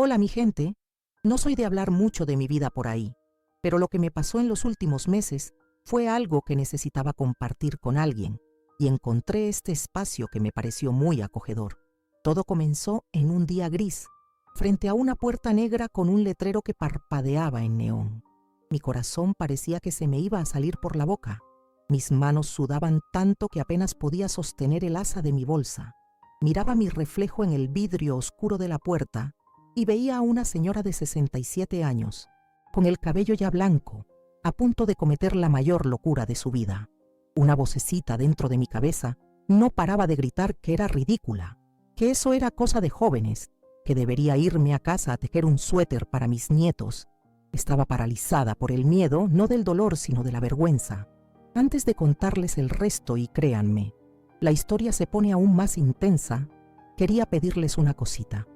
Hola mi gente, no soy de hablar mucho de mi vida por ahí, pero lo que me pasó en los últimos meses fue algo que necesitaba compartir con alguien y encontré este espacio que me pareció muy acogedor. Todo comenzó en un día gris, frente a una puerta negra con un letrero que parpadeaba en neón. Mi corazón parecía que se me iba a salir por la boca. Mis manos sudaban tanto que apenas podía sostener el asa de mi bolsa. Miraba mi reflejo en el vidrio oscuro de la puerta y veía a una señora de 67 años, con el cabello ya blanco, a punto de cometer la mayor locura de su vida. Una vocecita dentro de mi cabeza no paraba de gritar que era ridícula, que eso era cosa de jóvenes, que debería irme a casa a tejer un suéter para mis nietos. Estaba paralizada por el miedo, no del dolor, sino de la vergüenza. Antes de contarles el resto, y créanme, la historia se pone aún más intensa, quería pedirles una cosita.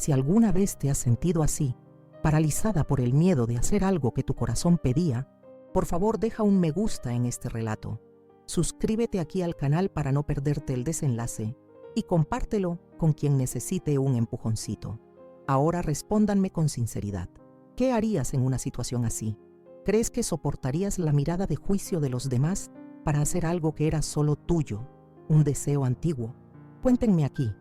Si alguna vez te has sentido así, paralizada por el miedo de hacer algo que tu corazón pedía, por favor deja un me gusta en este relato. Suscríbete aquí al canal para no perderte el desenlace y compártelo con quien necesite un empujoncito. Ahora respóndanme con sinceridad. ¿Qué harías en una situación así? ¿Crees que soportarías la mirada de juicio de los demás para hacer algo que era solo tuyo, un deseo antiguo? Cuéntenme aquí.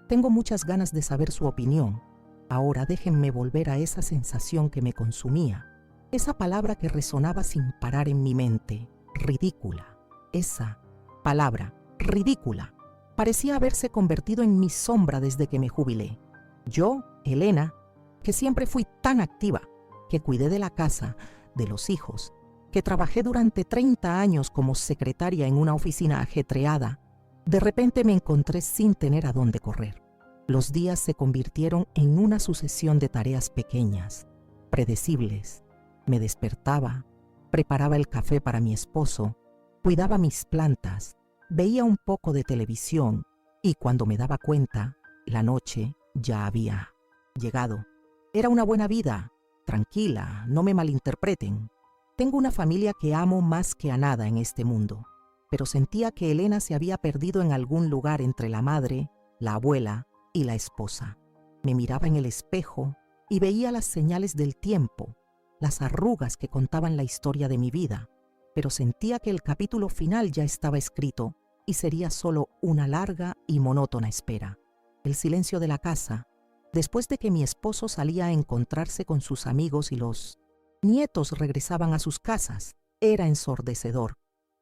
Tengo muchas ganas de saber su opinión. Ahora déjenme volver a esa sensación que me consumía, esa palabra que resonaba sin parar en mi mente, ridícula. Esa palabra, ridícula, parecía haberse convertido en mi sombra desde que me jubilé. Yo, Elena, que siempre fui tan activa, que cuidé de la casa, de los hijos, que trabajé durante 30 años como secretaria en una oficina ajetreada, de repente me encontré sin tener a dónde correr. Los días se convirtieron en una sucesión de tareas pequeñas, predecibles. Me despertaba, preparaba el café para mi esposo, cuidaba mis plantas, veía un poco de televisión y cuando me daba cuenta, la noche ya había llegado. Era una buena vida, tranquila, no me malinterpreten. Tengo una familia que amo más que a nada en este mundo, pero sentía que Elena se había perdido en algún lugar entre la madre, la abuela y la esposa. Me miraba en el espejo y veía las señales del tiempo, las arrugas que contaban la historia de mi vida, pero sentía que el capítulo final ya estaba escrito y sería solo una larga y monótona espera. El silencio de la casa, después de que mi esposo salía a encontrarse con sus amigos y los nietos regresaban a sus casas, era ensordecedor.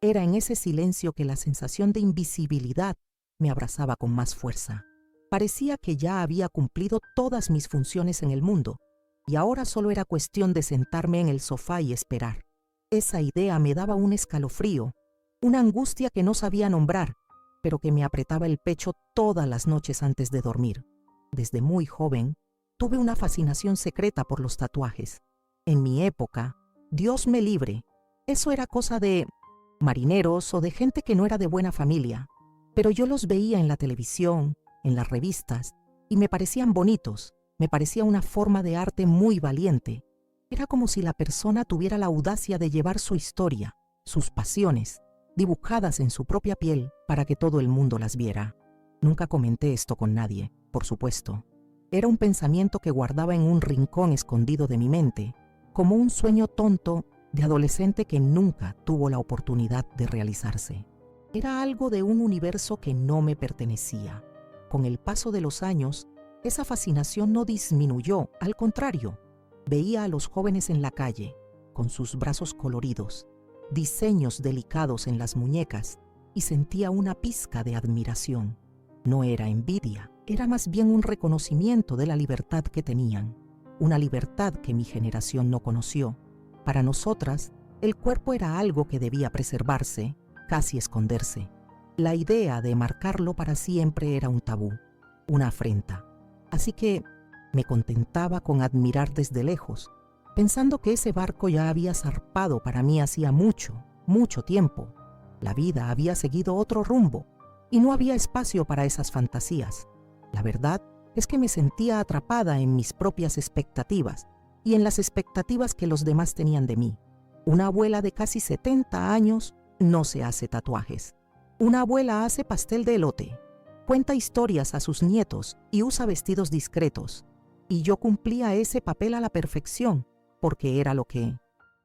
Era en ese silencio que la sensación de invisibilidad me abrazaba con más fuerza. Parecía que ya había cumplido todas mis funciones en el mundo y ahora solo era cuestión de sentarme en el sofá y esperar. Esa idea me daba un escalofrío, una angustia que no sabía nombrar, pero que me apretaba el pecho todas las noches antes de dormir. Desde muy joven, tuve una fascinación secreta por los tatuajes. En mi época, Dios me libre, eso era cosa de marineros o de gente que no era de buena familia, pero yo los veía en la televisión, en las revistas, y me parecían bonitos, me parecía una forma de arte muy valiente. Era como si la persona tuviera la audacia de llevar su historia, sus pasiones, dibujadas en su propia piel para que todo el mundo las viera. Nunca comenté esto con nadie, por supuesto. Era un pensamiento que guardaba en un rincón escondido de mi mente, como un sueño tonto de adolescente que nunca tuvo la oportunidad de realizarse. Era algo de un universo que no me pertenecía. Con el paso de los años, esa fascinación no disminuyó, al contrario. Veía a los jóvenes en la calle, con sus brazos coloridos, diseños delicados en las muñecas, y sentía una pizca de admiración. No era envidia, era más bien un reconocimiento de la libertad que tenían, una libertad que mi generación no conoció. Para nosotras, el cuerpo era algo que debía preservarse, casi esconderse. La idea de marcarlo para siempre era un tabú, una afrenta. Así que me contentaba con admirar desde lejos, pensando que ese barco ya había zarpado para mí hacía mucho, mucho tiempo. La vida había seguido otro rumbo y no había espacio para esas fantasías. La verdad es que me sentía atrapada en mis propias expectativas y en las expectativas que los demás tenían de mí. Una abuela de casi 70 años no se hace tatuajes. Una abuela hace pastel de elote, cuenta historias a sus nietos y usa vestidos discretos. y yo cumplía ese papel a la perfección, porque era lo que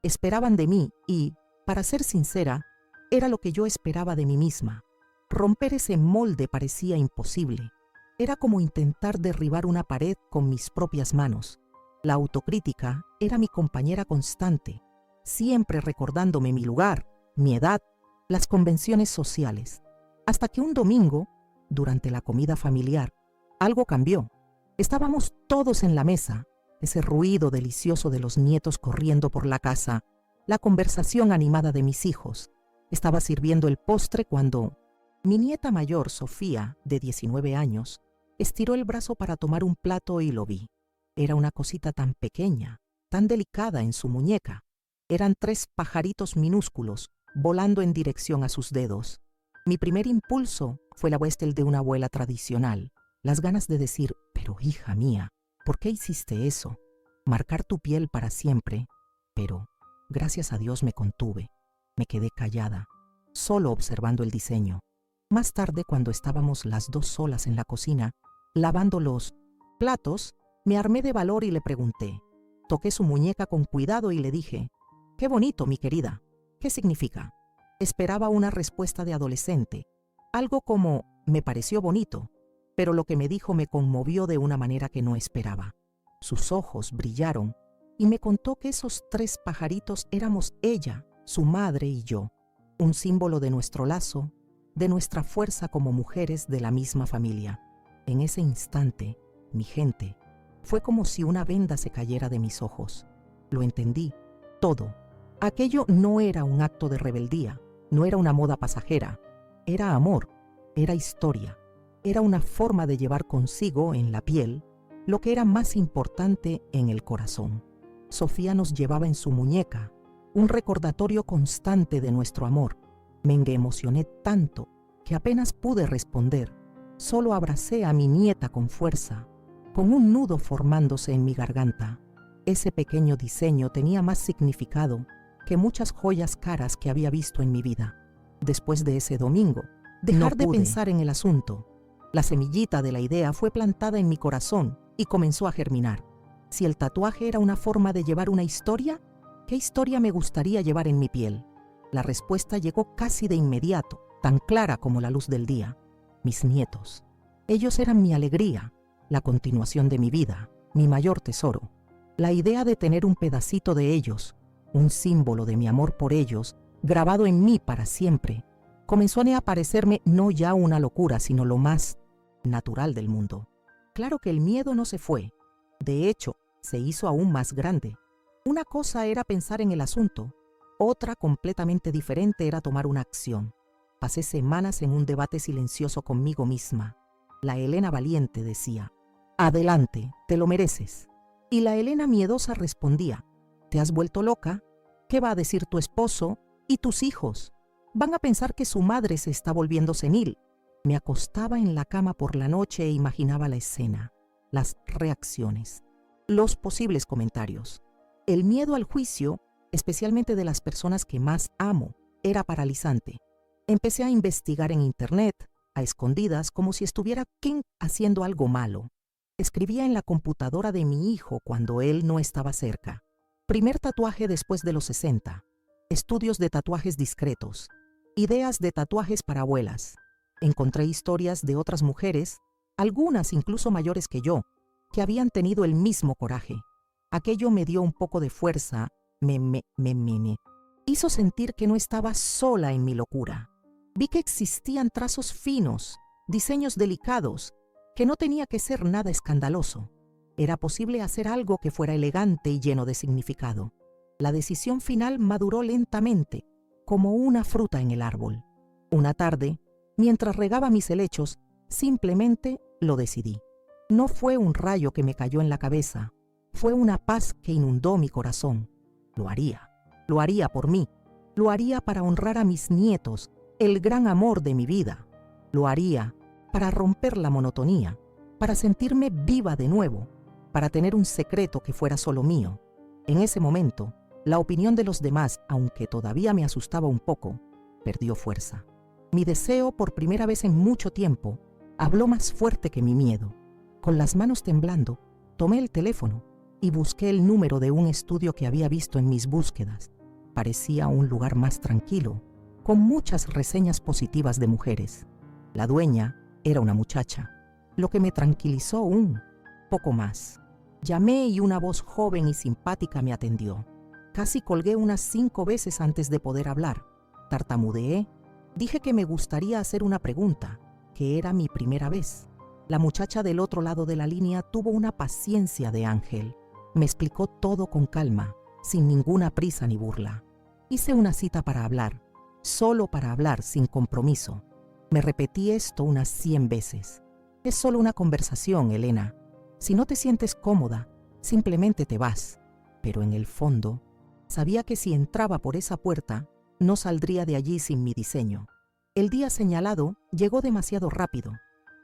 esperaban de mí y, para ser sincera, era lo que yo esperaba de mí misma. Romper ese molde parecía imposible. Era como intentar derribar una pared con mis propias manos. La autocrítica era mi compañera constante, siempre recordándome mi lugar, mi edad, las convenciones sociales. Hasta que un domingo, durante la comida familiar, algo cambió. Estábamos todos en la mesa, ese ruido delicioso de los nietos corriendo por la casa, la conversación animada de mis hijos. Estaba sirviendo el postre cuando mi nieta mayor, Sofía, de 19 años, estiró el brazo para tomar un plato y lo vi. Era una cosita tan pequeña, tan delicada en su muñeca. Eran 3 pajaritos minúsculos volando en dirección a sus dedos. Mi primer impulso fue el de una abuela tradicional, las ganas de decir, pero hija mía, ¿por qué hiciste eso? Marcar tu piel para siempre. Pero, gracias a Dios me contuve. Me quedé callada, solo observando el diseño. Más tarde, cuando estábamos las dos solas en la cocina, lavando los platos, me armé de valor y le pregunté. Toqué su muñeca con cuidado y le dije, «Qué bonito, mi querida. ¿Qué significa?» Esperaba una respuesta de adolescente, algo como, «Me pareció bonito», pero lo que me dijo me conmovió de una manera que no esperaba. Sus ojos brillaron y me contó que esos 3 pajaritos éramos ella, su madre y yo, un símbolo de nuestro lazo, de nuestra fuerza como mujeres de la misma familia. En ese instante, mi gente, fue como si una venda se cayera de mis ojos. Lo entendí, todo. Aquello no era un acto de rebeldía, no era una moda pasajera, era amor, era historia, era una forma de llevar consigo en la piel lo que era más importante en el corazón. Sofía nos llevaba en su muñeca, un recordatorio constante de nuestro amor. Me emocioné tanto que apenas pude responder. Solo abracé a mi nieta con fuerza, con un nudo formándose en mi garganta. Ese pequeño diseño tenía más significado que muchas joyas caras que había visto en mi vida. Después de ese domingo, dejar de pensar en el asunto. La semillita de la idea fue plantada en mi corazón y comenzó a germinar. Si el tatuaje era una forma de llevar una historia, ¿qué historia me gustaría llevar en mi piel? La respuesta llegó casi de inmediato, tan clara como la luz del día. Mis nietos. Ellos eran mi alegría, la continuación de mi vida, mi mayor tesoro. La idea de tener un pedacito de ellos, un símbolo de mi amor por ellos, grabado en mí para siempre, comenzó a parecerme no ya una locura, sino lo más natural del mundo. Claro que el miedo no se fue. De hecho, se hizo aún más grande. Una cosa era pensar en el asunto, otra completamente diferente era tomar una acción. Pasé semanas en un debate silencioso conmigo misma. La Elena valiente decía, «Adelante, te lo mereces». Y la Elena miedosa respondía, «¿Te has vuelto loca? ¿Qué va a decir tu esposo y tus hijos? Van a pensar que su madre se está volviendo senil». Me acostaba en la cama por la noche e imaginaba la escena, las reacciones, los posibles comentarios. El miedo al juicio, especialmente de las personas que más amo, era paralizante. Empecé a investigar en internet, a escondidas, como si estuviera King haciendo algo malo. Escribía en la computadora de mi hijo cuando él no estaba cerca. Primer tatuaje después de los 60. Estudios de tatuajes discretos. Ideas de tatuajes para abuelas. Encontré historias de otras mujeres, algunas incluso mayores que yo, que habían tenido el mismo coraje. Aquello me dio un poco de fuerza, me hizo sentir que no estaba sola en mi locura. Vi que existían trazos finos, diseños delicados, que no tenía que ser nada escandaloso. Era posible hacer algo que fuera elegante y lleno de significado. La decisión final maduró lentamente, como una fruta en el árbol. Una tarde, mientras regaba mis helechos, simplemente lo decidí. No fue un rayo que me cayó en la cabeza, fue una paz que inundó mi corazón. Lo haría por mí, lo haría para honrar a mis nietos, el gran amor de mi vida. Lo haría para romper la monotonía, para sentirme viva de nuevo, para tener un secreto que fuera solo mío. En ese momento, la opinión de los demás, aunque todavía me asustaba un poco, perdió fuerza. Mi deseo, por primera vez en mucho tiempo, habló más fuerte que mi miedo. Con las manos temblando, Tomé el teléfono y busqué el número de un estudio que había visto en mis búsquedas. Parecía un lugar más tranquilo, con muchas reseñas positivas de mujeres. La dueña era una muchacha, lo que me tranquilizó un poco más. Llamé y una voz joven y simpática me atendió. Casi colgué unas 5 veces antes de poder hablar. Tartamudeé. Dije que me gustaría hacer una pregunta, que era mi primera vez. La muchacha del otro lado de la línea tuvo una paciencia de ángel. Me explicó todo con calma, sin ninguna prisa ni burla. Hice una cita para hablar, solo para hablar, sin compromiso. Me repetí esto unas 100 veces. Es solo una conversación, Elena. Si no te sientes cómoda, simplemente te vas. Pero en el fondo, sabía que si entraba por esa puerta, no saldría de allí sin mi diseño. El día señalado llegó demasiado rápido.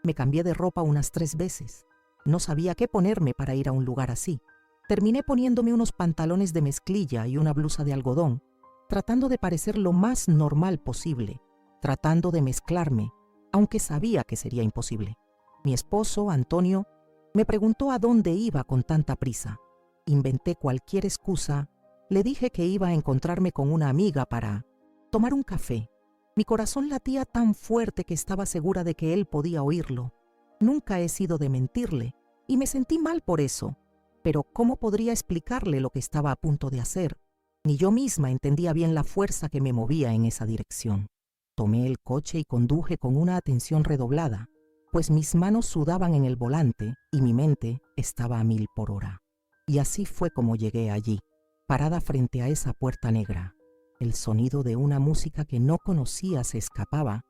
Me cambié de ropa unas 3 veces. No sabía qué ponerme para ir a un lugar así. Terminé poniéndome unos pantalones de mezclilla y una blusa de algodón, tratando de parecer lo más normal posible, tratando de mezclarme, aunque sabía que sería imposible. Mi esposo, Antonio, me preguntó a dónde iba con tanta prisa. Inventé cualquier excusa. Le dije que iba a encontrarme con una amiga para tomar un café. Mi corazón latía tan fuerte que estaba segura de que él podía oírlo. Nunca he sido de mentirle, y me sentí mal por eso. Pero ¿cómo podría explicarle lo que estaba a punto de hacer? Ni yo misma entendía bien la fuerza que me movía en esa dirección. Tomé el coche y conduje con una atención redoblada, pues mis manos sudaban en el volante y mi mente estaba a 1000 por hora. Y así fue como llegué allí, parada frente a esa puerta negra. El sonido de una música que no conocía se escapaba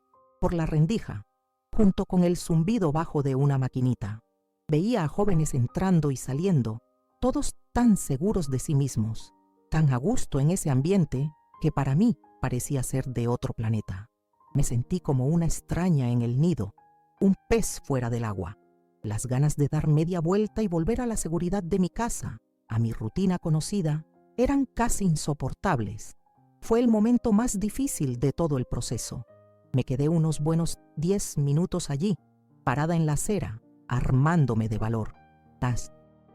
por la rendija, junto con el zumbido bajo de una maquinita. Veía a jóvenes entrando y saliendo, todos tan seguros de sí mismos, tan a gusto en ese ambiente que para mí parecía ser de otro planeta. Me sentí como una extraña en el nido, un pez fuera del agua. Las ganas de dar media vuelta y volver a la seguridad de mi casa, a mi rutina conocida, eran casi insoportables. Fue el momento más difícil de todo el proceso. Me quedé unos buenos 10 minutos allí, parada en la acera, armándome de valor. La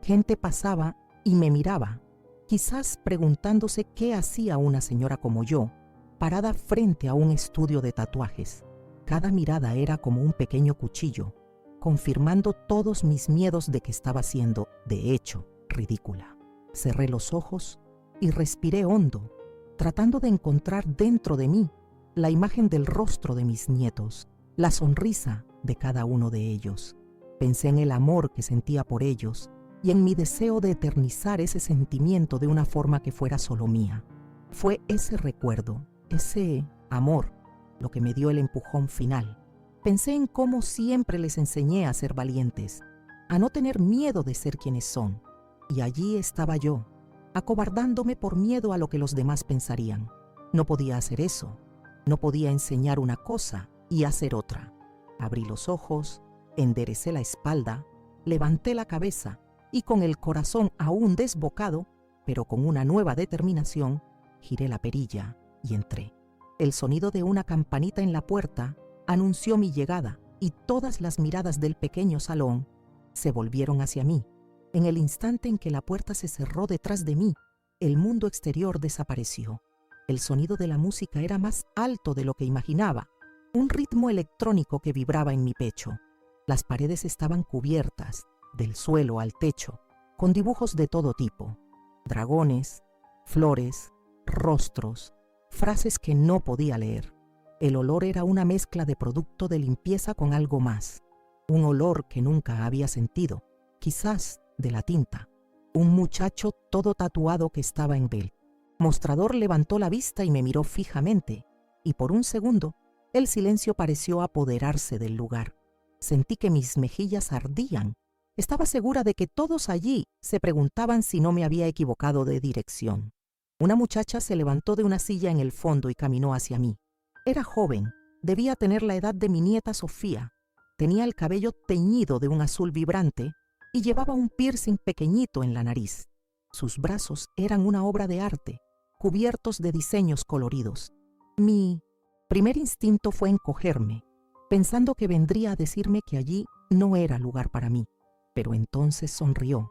gente pasaba y me miraba, quizás preguntándose qué hacía una señora como yo, parada frente a un estudio de tatuajes. Cada mirada era como un pequeño cuchillo, confirmando todos mis miedos de que estaba siendo, de hecho, ridícula. Cerré los ojos y respiré hondo, tratando de encontrar dentro de mí la imagen del rostro de mis nietos, la sonrisa de cada uno de ellos. Pensé en el amor que sentía por ellos y en mi deseo de eternizar ese sentimiento de una forma que fuera solo mía. Fue ese recuerdo, ese amor, lo que me dio el empujón final. Pensé en cómo siempre les enseñé a ser valientes, a no tener miedo de ser quienes son. Y allí estaba yo, acobardándome por miedo a lo que los demás pensarían. No podía hacer eso. No podía enseñar una cosa y hacer otra. Abrí los ojos, enderecé la espalda, levanté la cabeza y con el corazón aún desbocado, pero con una nueva determinación, giré la perilla y entré. El sonido de una campanita en la puerta anunció mi llegada y todas las miradas del pequeño salón se volvieron hacia mí. En el instante en que la puerta se cerró detrás de mí, el mundo exterior desapareció. El sonido de la música era más alto de lo que imaginaba, un ritmo electrónico que vibraba en mi pecho. Las paredes estaban cubiertas, del suelo al techo, con dibujos de todo tipo: dragones, flores, rostros, frases que no podía leer. El olor era una mezcla de producto de limpieza con algo más, un olor que nunca había sentido, quizás de la tinta. Un muchacho todo tatuado que estaba en el mostrador levantó la vista y me miró fijamente, y por un segundo el silencio pareció apoderarse del lugar. Sentí que mis mejillas ardían. Estaba segura de que todos allí se preguntaban si no me había equivocado de dirección. Una muchacha se levantó de una silla en el fondo y caminó hacia mí. Era joven, debía tener la edad de mi nieta Sofía. Tenía el cabello teñido de un azul vibrante y llevaba un piercing pequeñito en la nariz. Sus brazos eran una obra de arte, cubiertos de diseños coloridos. Mi primer instinto fue encogerme, pensando que vendría a decirme que allí no era lugar para mí. Pero entonces sonrió,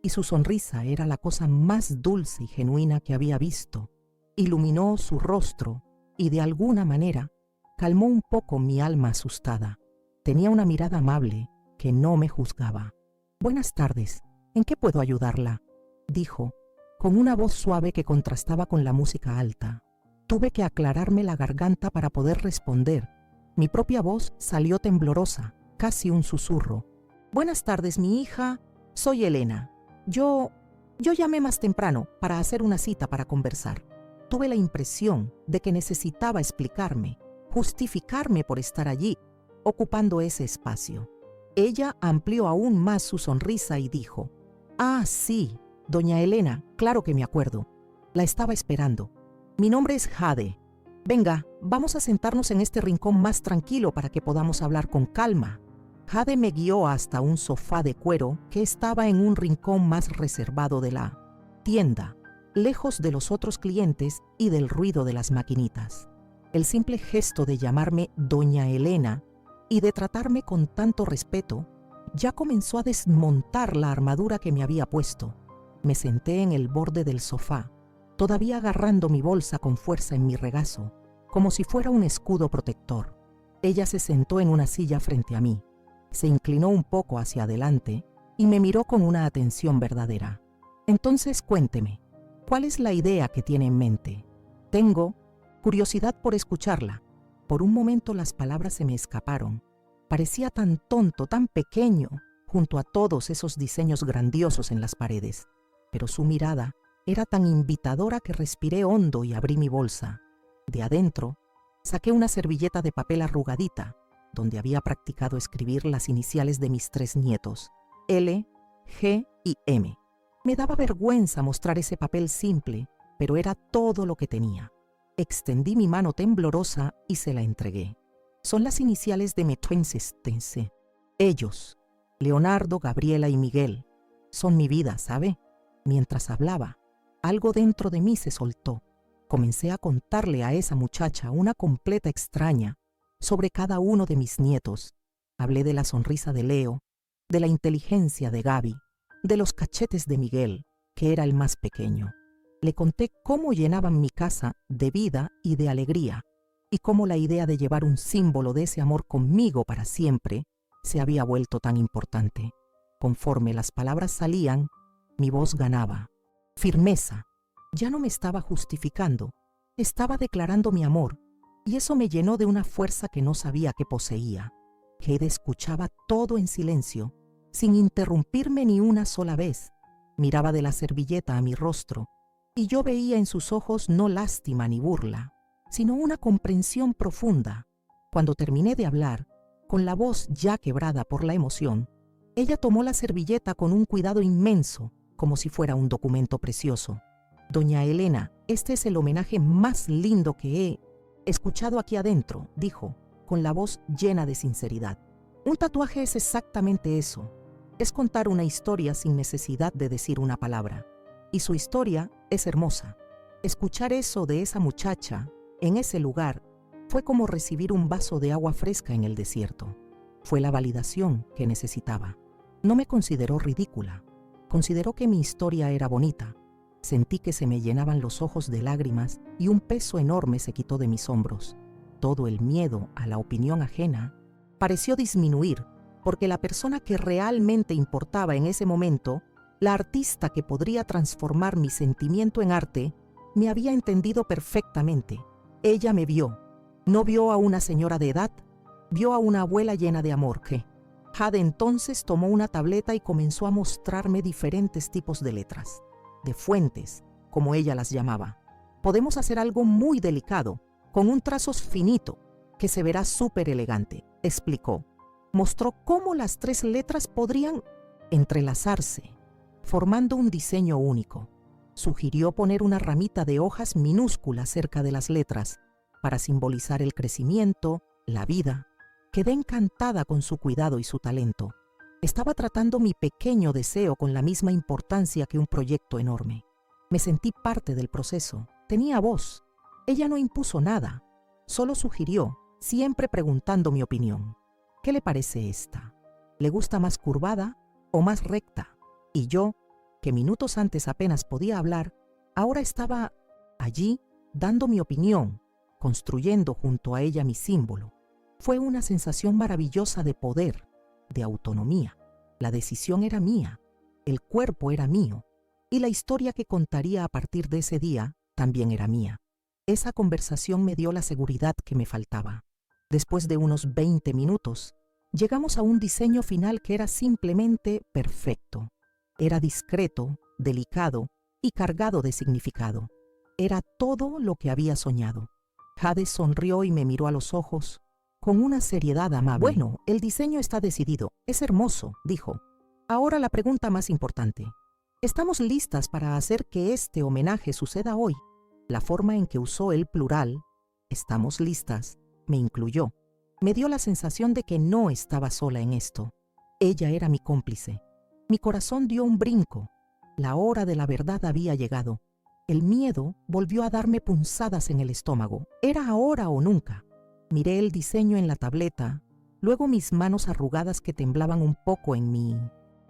y su sonrisa era la cosa más dulce y genuina que había visto. Iluminó su rostro y de alguna manera calmó un poco mi alma asustada. Tenía una mirada amable que no me juzgaba. «Buenas tardes, ¿en qué puedo ayudarla?», dijo, con una voz suave que contrastaba con la música alta. Tuve que aclararme la garganta para poder responder. Mi propia voz salió temblorosa, casi un susurro. «Buenas tardes, mi hija. Soy Elena. Yo llamé más temprano para hacer una cita para conversar». Tuve la impresión de que necesitaba explicarme, justificarme por estar allí, ocupando ese espacio. Ella amplió aún más su sonrisa y dijo: «Ah, sí, doña Elena, claro que me acuerdo. La estaba esperando. Mi nombre es Jade. Venga, vamos a sentarnos en este rincón más tranquilo para que podamos hablar con calma». Jade me guió hasta un sofá de cuero que estaba en un rincón más reservado de la tienda, lejos de los otros clientes y del ruido de las maquinitas. El simple gesto de llamarme doña Elena y de tratarme con tanto respeto ya comenzó a desmontar la armadura que me había puesto. Me senté en el borde del sofá, todavía agarrando mi bolsa con fuerza en mi regazo, como si fuera un escudo protector. Ella se sentó en una silla frente a mí, se inclinó un poco hacia adelante y me miró con una atención verdadera. «Entonces cuénteme, ¿cuál es la idea que tiene en mente? Tengo curiosidad por escucharla». Por un momento las palabras se me escaparon. Parecía tan tonto, tan pequeño, junto a todos esos diseños grandiosos en las paredes. Pero su mirada era tan invitadora que respiré hondo y abrí mi bolsa. De adentro, saqué una servilleta de papel arrugadita, donde había practicado escribir las iniciales de mis 3 nietos, L, G y M. Me daba vergüenza mostrar ese papel simple, pero era todo lo que tenía. Extendí mi mano temblorosa y se la entregué. «Son las iniciales de mis twins. Ellos, Leonardo, Gabriela y Miguel, son mi vida, ¿sabe?». Mientras hablaba, algo dentro de mí se soltó. Comencé a contarle a esa muchacha una completa extraña sobre cada uno de mis nietos. Hablé de la sonrisa de Leo, de la inteligencia de Gaby, de los cachetes de Miguel, que era el más pequeño. Le conté cómo llenaban mi casa de vida y de alegría, y cómo la idea de llevar un símbolo de ese amor conmigo para siempre se había vuelto tan importante. Conforme las palabras salían, mi voz ganaba firmeza. Ya no me estaba justificando, estaba declarando mi amor, y eso me llenó de una fuerza que no sabía que poseía. Jade escuchaba todo en silencio, sin interrumpirme ni una sola vez. Miraba de la servilleta a mi rostro, y yo veía en sus ojos no lástima ni burla, sino una comprensión profunda. Cuando terminé de hablar, con la voz ya quebrada por la emoción, ella tomó la servilleta con un cuidado inmenso, como si fuera un documento precioso. «Doña Elena, este es el homenaje más lindo que he escuchado aquí adentro», dijo, con la voz llena de sinceridad. «Un tatuaje es exactamente eso. Es contar una historia sin necesidad de decir una palabra. Y su historia es hermosa. Escuchar eso de esa muchacha, en ese lugar, fue como recibir un vaso de agua fresca en el desierto. Fue la validación que necesitaba. No me consideró ridícula. Consideró que mi historia era bonita. Sentí que se me llenaban los ojos de lágrimas y un peso enorme se quitó de mis hombros. Todo el miedo a la opinión ajena pareció disminuir, porque la persona que realmente importaba en ese momento, la artista que podría transformar mi sentimiento en arte, me había entendido perfectamente. Ella me vio. No vio a una señora de edad, vio a una abuela llena de amor que... Jade entonces tomó una tableta y comenzó a mostrarme diferentes tipos de letras, de fuentes, como ella las llamaba. «Podemos hacer algo muy delicado, con un trazo finito, que se verá súper elegante», explicó. Mostró cómo las 3 letras podrían entrelazarse, formando un diseño único. Sugirió poner una ramita de hojas minúsculas cerca de las letras, para simbolizar el crecimiento, la vida. Quedé encantada con su cuidado y su talento. Estaba tratando mi pequeño deseo con la misma importancia que un proyecto enorme. Me sentí parte del proceso. Tenía voz. Ella no impuso nada. Solo sugirió, siempre preguntando mi opinión. «¿Qué le parece esta? ¿Le gusta más curvada o más recta?». Y yo, que minutos antes apenas podía hablar, ahora estaba allí dando mi opinión, construyendo junto a ella mi símbolo. Fue una sensación maravillosa de poder, de autonomía. La decisión era mía, el cuerpo era mío, y la historia que contaría a partir de ese día también era mía. Esa conversación me dio la seguridad que me faltaba. Después de unos 20 minutos, llegamos a un diseño final que era simplemente perfecto. Era discreto, delicado y cargado de significado. Era todo lo que había soñado. Jade sonrió y me miró a los ojos con una seriedad amable. Bueno, el diseño está decidido. Es hermoso, dijo. Ahora la pregunta más importante. ¿Estamos listas para hacer que este homenaje suceda hoy? La forma en que usó el plural, estamos listas, me incluyó. Me dio la sensación de que no estaba sola en esto. Ella era mi cómplice. Mi corazón dio un brinco. La hora de la verdad había llegado. El miedo volvió a darme punzadas en el estómago. Era ahora o nunca. Miré el diseño en la tableta, luego mis manos arrugadas que temblaban un poco en mi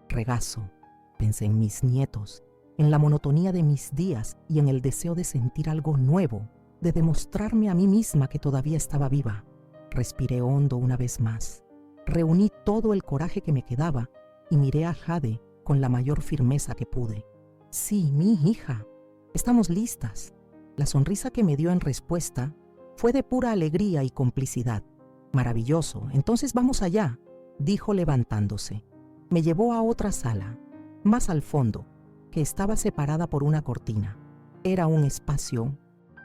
regazo. Pensé en mis nietos, en la monotonía de mis días y en el deseo de sentir algo nuevo, de demostrarme a mí misma que todavía estaba viva. Respiré hondo una vez más. Reuní todo el coraje que me quedaba y miré a Jade con la mayor firmeza que pude. Sí, mi hija, estamos listas. La sonrisa que me dio en respuesta fue de pura alegría y complicidad. Maravilloso, entonces vamos allá, dijo levantándose. Me llevó a otra sala, más al fondo, que estaba separada por una cortina. Era un espacio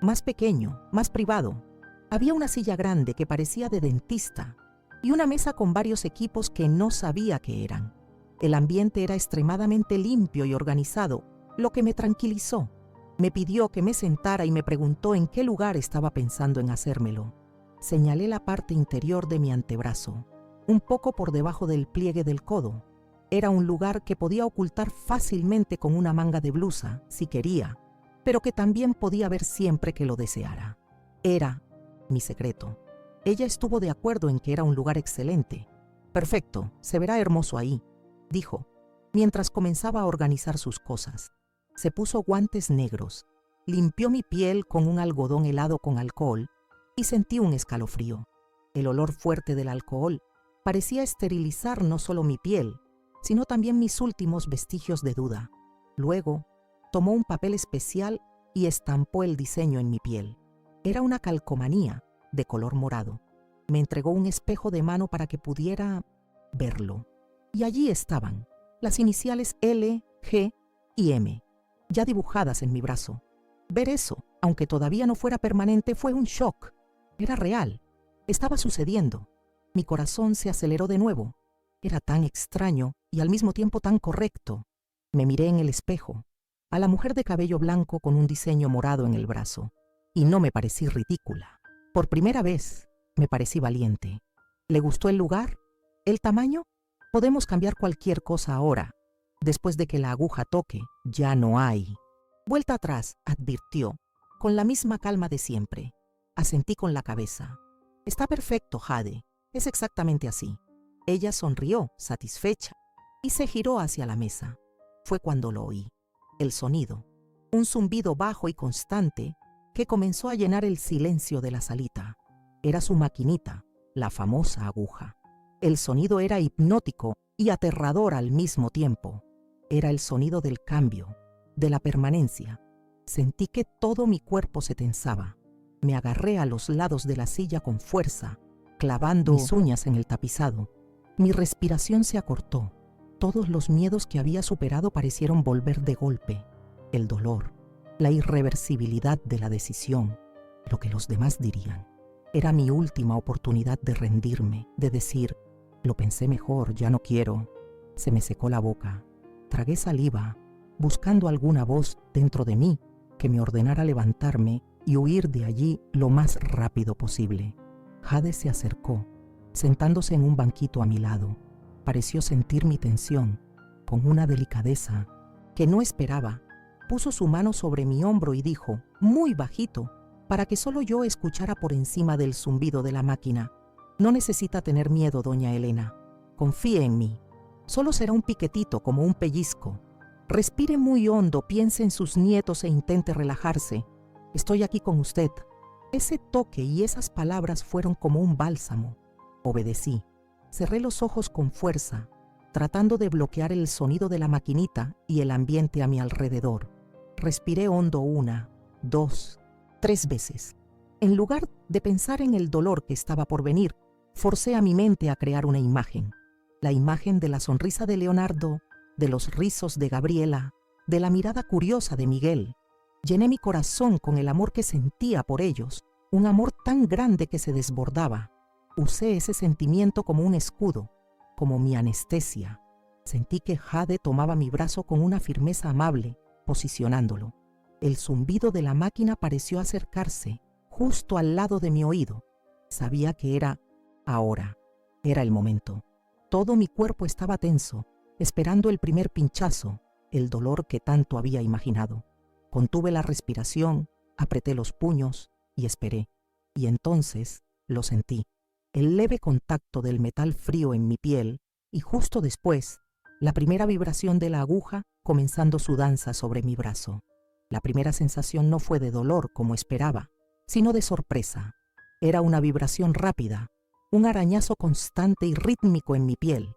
más pequeño, más privado. Había una silla grande que parecía de dentista y una mesa con varios equipos que no sabía qué eran. El ambiente era extremadamente limpio y organizado, lo que me tranquilizó. Me pidió que me sentara y me preguntó en qué lugar estaba pensando en hacérmelo. Señalé la parte interior de mi antebrazo, un poco por debajo del pliegue del codo. Era un lugar que podía ocultar fácilmente con una manga de blusa, si quería, pero que también podía ver siempre que lo deseara. Era mi secreto. Ella estuvo de acuerdo en que era un lugar excelente. Perfecto, se verá hermoso ahí, dijo, mientras comenzaba a organizar sus cosas. Se puso guantes negros, limpió mi piel con un algodón helado con alcohol y sentí un escalofrío. El olor fuerte del alcohol parecía esterilizar no solo mi piel, sino también mis últimos vestigios de duda. Luego, tomó un papel especial y estampó el diseño en mi piel. Era una calcomanía de color morado. Me entregó un espejo de mano para que pudiera verlo. Y allí estaban, las iniciales L, G y M, ya dibujadas en mi brazo. Ver eso, aunque todavía no fuera permanente, fue un shock. Era real. Estaba sucediendo. Mi corazón se aceleró de nuevo. Era tan extraño y al mismo tiempo tan correcto. Me miré en el espejo, a la mujer de cabello blanco con un diseño morado en el brazo, y no me parecí ridícula. Por primera vez, me parecí valiente. ¿Le gustó el lugar? ¿El tamaño? Podemos cambiar cualquier cosa ahora. Después de que la aguja toque, ya no hay. Vuelta atrás, advirtió, con la misma calma de siempre. Asentí con la cabeza. Está perfecto, Jade. Es exactamente así. Ella sonrió, satisfecha, y se giró hacia la mesa. Fue cuando lo oí. El sonido, un zumbido bajo y constante que comenzó a llenar el silencio de la salita. Era su maquinita, la famosa aguja. El sonido era hipnótico y aterrador al mismo tiempo. Era el sonido del cambio, de la permanencia. Sentí que todo mi cuerpo se tensaba. Me agarré a los lados de la silla con fuerza, clavando mis uñas en el tapizado. Mi respiración se acortó. Todos los miedos que había superado parecieron volver de golpe. El dolor, la irreversibilidad de la decisión, lo que los demás dirían. Era mi última oportunidad de rendirme, de decir, lo pensé mejor, ya no quiero. Se me secó la boca. Tragué saliva, buscando alguna voz dentro de mí que me ordenara levantarme y huir de allí lo más rápido posible. Jade se acercó, sentándose en un banquito a mi lado. Pareció sentir mi tensión, con una delicadeza que no esperaba. Puso su mano sobre mi hombro y dijo, muy bajito, para que solo yo escuchara por encima del zumbido de la máquina. No necesita tener miedo, doña Elena. Confíe en mí. Solo será un piquetito como un pellizco, Respire muy hondo, piense en sus nietos e intente relajarse. Estoy aquí con usted. Ese toque y esas palabras fueron como un bálsamo. Obedecí. Cerré los ojos con fuerza, tratando de bloquear el sonido de la maquinita y el ambiente a mi alrededor. Respiré hondo 1, 2, 3 veces. En lugar de pensar en el dolor que estaba por venir, forcé a mi mente a crear una imagen. La imagen de la sonrisa de Leonardo, de los rizos de Gabriela, de la mirada curiosa de Miguel. Llené mi corazón con el amor que sentía por ellos, un amor tan grande que se desbordaba. Usé ese sentimiento como un escudo, como mi anestesia. Sentí que Jade tomaba mi brazo con una firmeza amable, posicionándolo. El zumbido de la máquina pareció acercarse, justo al lado de mi oído. Sabía que era ahora, era el momento. Todo mi cuerpo estaba tenso, esperando el primer pinchazo, el dolor que tanto había imaginado. Contuve la respiración, apreté los puños y esperé. Y entonces lo sentí, el leve contacto del metal frío en mi piel y justo después, la primera vibración de la aguja comenzando su danza sobre mi brazo. La primera sensación no fue de dolor como esperaba, sino de sorpresa. Era una vibración rápida, un arañazo constante y rítmico en mi piel.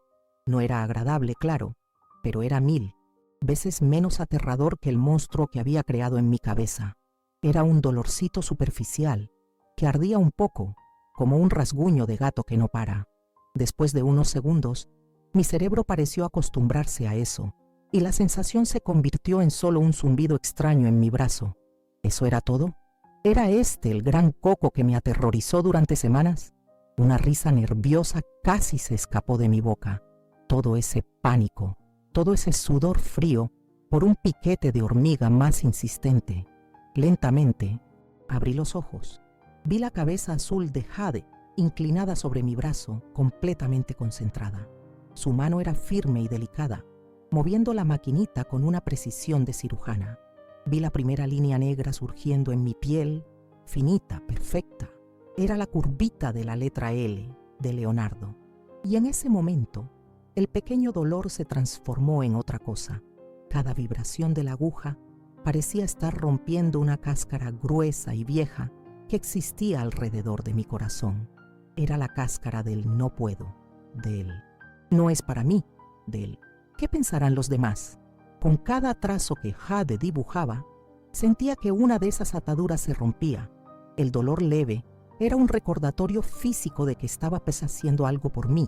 No era agradable, claro, pero era 1000 veces menos aterrador que el monstruo que había creado en mi cabeza. Era un dolorcito superficial, que ardía un poco, como un rasguño de gato que no para. Después de unos segundos, mi cerebro pareció acostumbrarse a eso, y la sensación se convirtió en solo un zumbido extraño en mi brazo. ¿Eso era todo? ¿Era este el gran coco que me aterrorizó durante semanas? Una risa nerviosa casi se escapó de mi boca. Todo ese pánico, todo ese sudor frío por un piquete de hormiga más insistente. Lentamente, abrí los ojos. Vi la cabeza azul de Jade inclinada sobre mi brazo, completamente concentrada. Su mano era firme y delicada, moviendo la maquinita con una precisión de cirujana. Vi la primera línea negra surgiendo en mi piel, finita, perfecta. Era la curvita de la letra L de Leonardo. Y en ese momento, el pequeño dolor se transformó en otra cosa. Cada vibración de la aguja parecía estar rompiendo una cáscara gruesa y vieja que existía alrededor de mi corazón. Era la cáscara del no puedo, del no es para mí, del ¿qué pensarán los demás? Con cada trazo que Jade dibujaba, sentía que una de esas ataduras se rompía. El dolor leve era un recordatorio físico de que estaba haciendo algo por mí,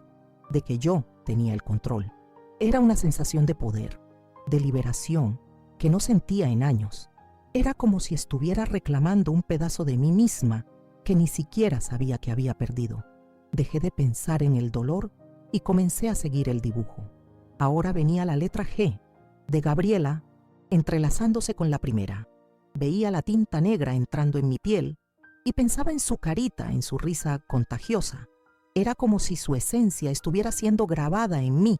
de que yo tenía el control. Era una sensación de poder, de liberación, que no sentía en años. Era como si estuviera reclamando un pedazo de mí misma que ni siquiera sabía que había perdido. Dejé de pensar en el dolor y comencé a seguir el dibujo. Ahora venía la letra G, de Gabriela, entrelazándose con la primera. Veía la tinta negra entrando en mi piel y pensaba en su carita, en su risa contagiosa. Era como si su esencia estuviera siendo grabada en mí.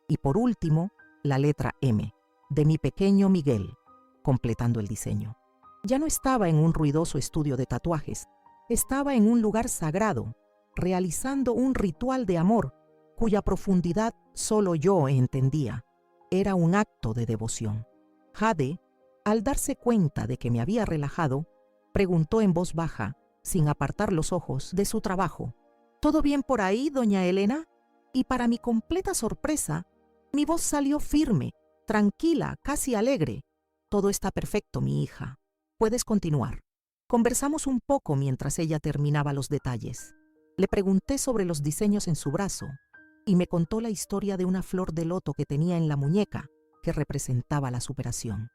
Y por último, la letra M, de mi pequeño Miguel, completando el diseño. Ya no estaba en un ruidoso estudio de tatuajes, estaba en un lugar sagrado, realizando un ritual de amor, cuya profundidad solo yo entendía. Era un acto de devoción. Jade, al darse cuenta de que me había relajado, preguntó en voz baja, sin apartar los ojos de su trabajo: ¿Todo bien por ahí, doña Elena? Y para mi completa sorpresa, mi voz salió firme, tranquila, casi alegre. Todo está perfecto, mi hija. Puedes continuar. Conversamos un poco mientras ella terminaba los detalles. Le pregunté sobre los diseños en su brazo y me contó la historia de una flor de loto que tenía en la muñeca que representaba la superación.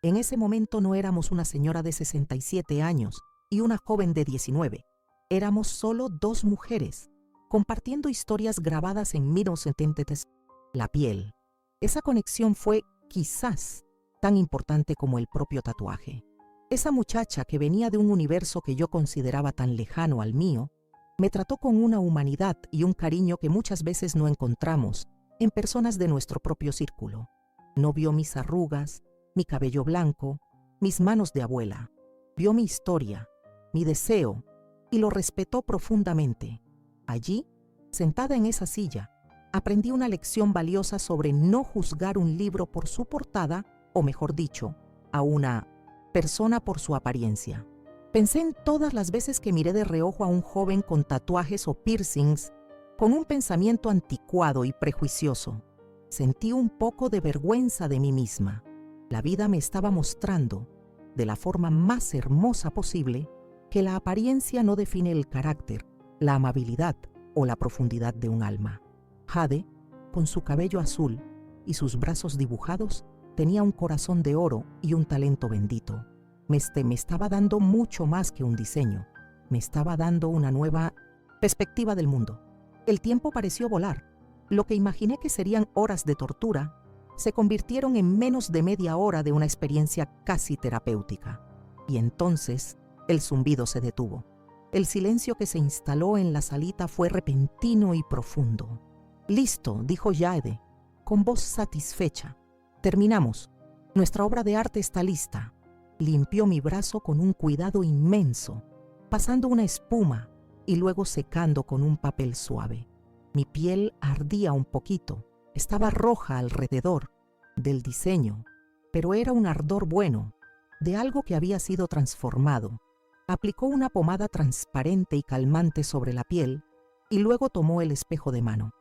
En ese momento no éramos una señora de 67 años y una joven de 19. Éramos solo dos mujeres, compartiendo historias grabadas en 1970. La piel. Esa conexión fue, quizás, tan importante como el propio tatuaje. Esa muchacha que venía de un universo que yo consideraba tan lejano al mío, me trató con una humanidad y un cariño que muchas veces no encontramos en personas de nuestro propio círculo. No vio mis arrugas, mi cabello blanco, mis manos de abuela. Vio mi historia, mi deseo, y lo respetó profundamente. Allí, sentada en esa silla, aprendí una lección valiosa sobre no juzgar un libro por su portada o mejor dicho, a una persona por su apariencia. Pensé en todas las veces que miré de reojo a un joven con tatuajes o piercings, con un pensamiento anticuado y prejuicioso. Sentí un poco de vergüenza de mí misma. La vida me estaba mostrando, de la forma más hermosa posible, que la apariencia no define el carácter, la amabilidad o la profundidad de un alma. Jade, con su cabello azul y sus brazos dibujados, tenía un corazón de oro y un talento bendito. Me estaba dando mucho más que un diseño. Me estaba dando una nueva perspectiva del mundo. El tiempo pareció volar. Lo que imaginé que serían horas de tortura se convirtieron en menos de media hora de una experiencia casi terapéutica. Y entonces el zumbido se detuvo. El silencio que se instaló en la salita fue repentino y profundo. «Listo», dijo Jade, con voz satisfecha. «Terminamos. Nuestra obra de arte está lista». Limpió mi brazo con un cuidado inmenso, pasando una espuma y luego secando con un papel suave. Mi piel ardía un poquito, estaba roja alrededor del diseño, pero era un ardor bueno, de algo que había sido transformado. Aplicó una pomada transparente y calmante sobre la piel y luego tomó el espejo de mano.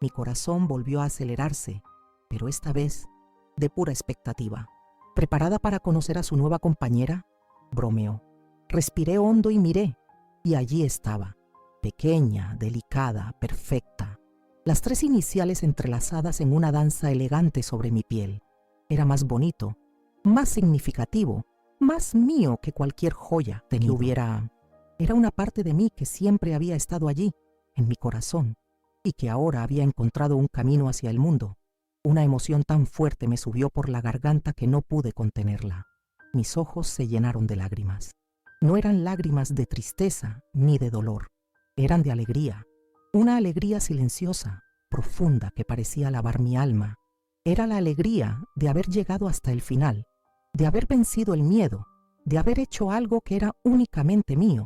Mi corazón volvió a acelerarse, pero esta vez de pura expectativa. ¿Preparada para conocer a su nueva compañera?, bromeó. Respiré hondo y miré, y allí estaba, pequeña, delicada, perfecta. Las 3 iniciales entrelazadas en una danza elegante sobre mi piel. Era más bonito, más significativo, más mío que cualquier joya que hubiera. Era una parte de mí que siempre había estado allí, en mi corazón, y que ahora había encontrado un camino hacia el mundo. Una emoción tan fuerte me subió por la garganta que no pude contenerla. Mis ojos se llenaron de lágrimas. No eran lágrimas de tristeza ni de dolor. Eran de alegría. Una alegría silenciosa, profunda, que parecía lavar mi alma. Era la alegría de haber llegado hasta el final, de haber vencido el miedo, de haber hecho algo que era únicamente mío.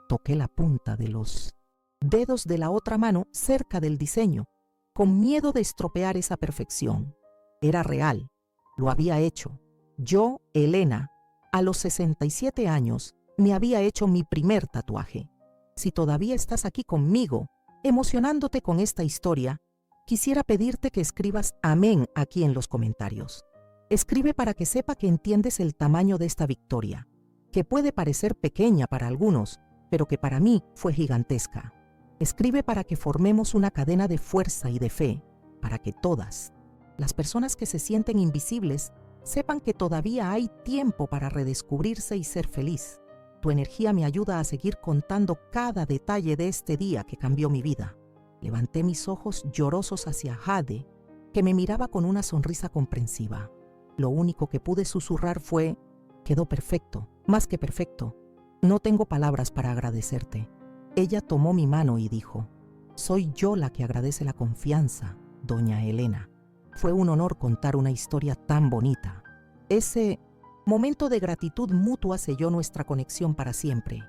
Toqué la punta de los dedos de la otra mano cerca del diseño, con miedo de estropear esa perfección. Era real, lo había hecho. Yo, Elena, a los 67 años, me había hecho mi primer tatuaje. Si todavía estás aquí conmigo, emocionándote con esta historia, quisiera pedirte que escribas amén aquí en los comentarios. Escribe para que sepa que entiendes el tamaño de esta victoria, que puede parecer pequeña para algunos, pero que para mí fue gigantesca. Escribe para que formemos una cadena de fuerza y de fe, para que todas, las personas que se sienten invisibles, sepan que todavía hay tiempo para redescubrirse y ser feliz. Tu energía me ayuda a seguir contando cada detalle de este día que cambió mi vida. Levanté mis ojos llorosos hacia Jade, que me miraba con una sonrisa comprensiva. Lo único que pude susurrar fue: quedó perfecto, más que perfecto. No tengo palabras para agradecerte. Ella tomó mi mano y dijo: soy yo la que agradece la confianza, doña Elena. Fue un honor contar una historia tan bonita. Ese momento de gratitud mutua selló nuestra conexión para siempre.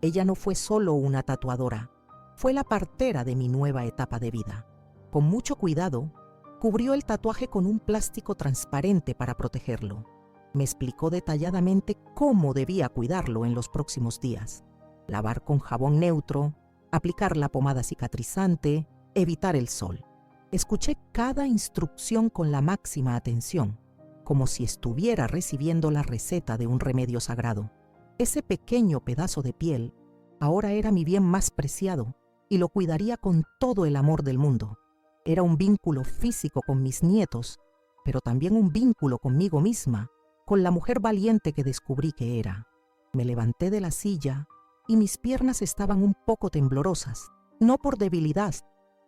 Ella no fue solo una tatuadora, fue la partera de mi nueva etapa de vida. Con mucho cuidado, cubrió el tatuaje con un plástico transparente para protegerlo. Me explicó detalladamente cómo debía cuidarlo en los próximos días. Lavar con jabón neutro, aplicar la pomada cicatrizante, evitar el sol. Escuché cada instrucción con la máxima atención, como si estuviera recibiendo la receta de un remedio sagrado. Ese pequeño pedazo de piel ahora era mi bien más preciado y lo cuidaría con todo el amor del mundo. Era un vínculo físico con mis nietos, pero también un vínculo conmigo misma, con la mujer valiente que descubrí que era. Me levanté de la silla y mis piernas estaban un poco temblorosas, no por debilidad,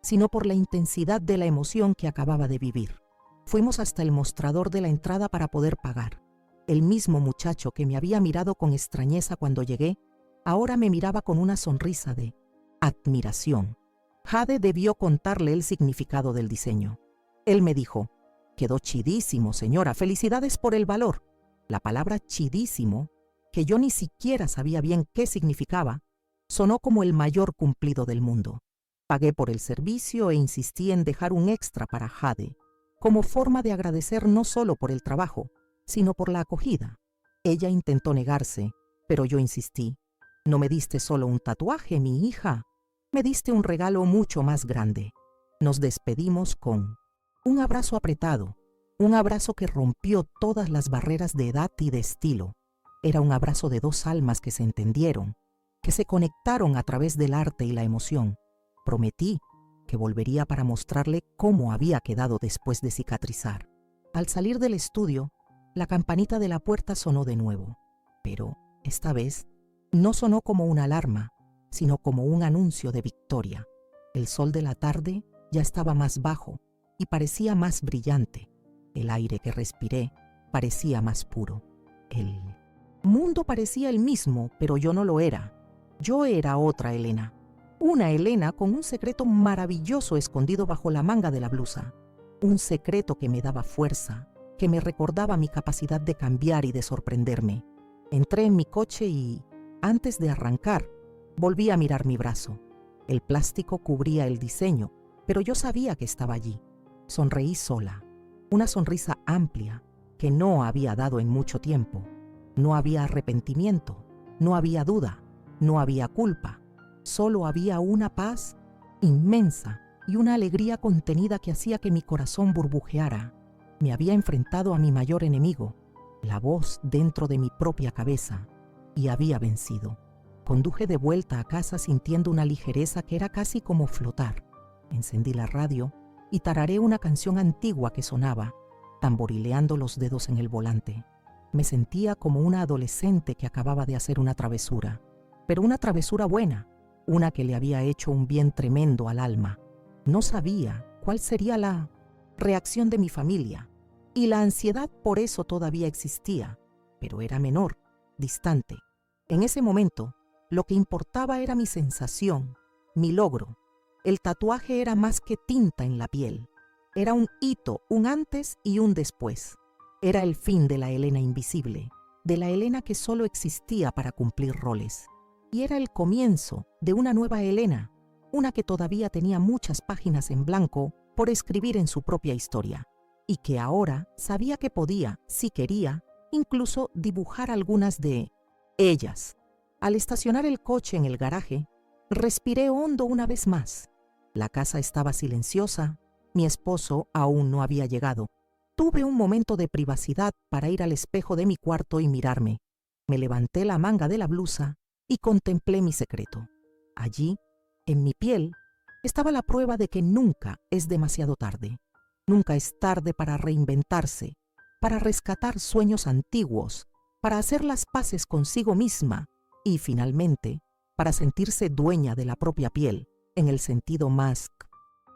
sino por la intensidad de la emoción que acababa de vivir. Fuimos hasta el mostrador de la entrada para poder pagar. El mismo muchacho que me había mirado con extrañeza cuando llegué, ahora me miraba con una sonrisa de admiración. Jade debió contarle el significado del diseño. Él me dijo: quedó chidísimo, señora, felicidades por el valor. La palabra chidísimo, que yo ni siquiera sabía bien qué significaba, sonó como el mayor cumplido del mundo. Pagué por el servicio e insistí en dejar un extra para Jade, como forma de agradecer no solo por el trabajo, sino por la acogida. Ella intentó negarse, pero yo insistí. No me diste solo un tatuaje, mi hija. Me diste un regalo mucho más grande. Nos despedimos con un abrazo apretado, un abrazo que rompió todas las barreras de edad y de estilo. Era un abrazo de dos almas que se entendieron, que se conectaron a través del arte y la emoción. Prometí que volvería para mostrarle cómo había quedado después de cicatrizar. Al salir del estudio, la campanita de la puerta sonó de nuevo, pero esta vez no sonó como una alarma, sino como un anuncio de victoria. El sol de la tarde ya estaba más bajo y parecía más brillante. El aire que respiré parecía más puro. El mundo parecía el mismo, pero yo no lo era. Yo era otra Elena. Una Elena con un secreto maravilloso escondido bajo la manga de la blusa. Un secreto que me daba fuerza, que me recordaba mi capacidad de cambiar y de sorprenderme. Entré en mi coche y, antes de arrancar, volví a mirar mi brazo. El plástico cubría el diseño, pero yo sabía que estaba allí. Sonreí sola, una sonrisa amplia que no había dado en mucho tiempo. No había arrepentimiento, no había duda, no había culpa. Solo había una paz inmensa y una alegría contenida que hacía que mi corazón burbujeara. Me había enfrentado a mi mayor enemigo, la voz dentro de mi propia cabeza, y había vencido. Conduje de vuelta a casa sintiendo una ligereza que era casi como flotar. Encendí la radio y tarareé una canción antigua que sonaba, tamborileando los dedos en el volante. Me sentía como una adolescente que acababa de hacer una travesura, pero una travesura buena, una que le había hecho un bien tremendo al alma. No sabía cuál sería la reacción de mi familia, y la ansiedad por eso todavía existía, pero era menor, distante. En ese momento, lo que importaba era mi sensación, mi logro. El tatuaje era más que tinta en la piel. Era un hito, un antes y un después. Era el fin de la Elena invisible, de la Elena que solo existía para cumplir roles. Y era el comienzo de una nueva Elena, una que todavía tenía muchas páginas en blanco por escribir en su propia historia, y que ahora sabía que podía, si quería, incluso dibujar algunas de ellas. Al estacionar el coche en el garaje, respiré hondo una vez más. La casa estaba silenciosa, mi esposo aún no había llegado. Tuve un momento de privacidad para ir al espejo de mi cuarto y mirarme. Me levanté la manga de la blusa y contemplé mi secreto. Allí, en mi piel, estaba la prueba de que nunca es demasiado tarde. Nunca es tarde para reinventarse, para rescatar sueños antiguos, para hacer las paces consigo misma y, finalmente, para sentirse dueña de la propia piel, en el sentido más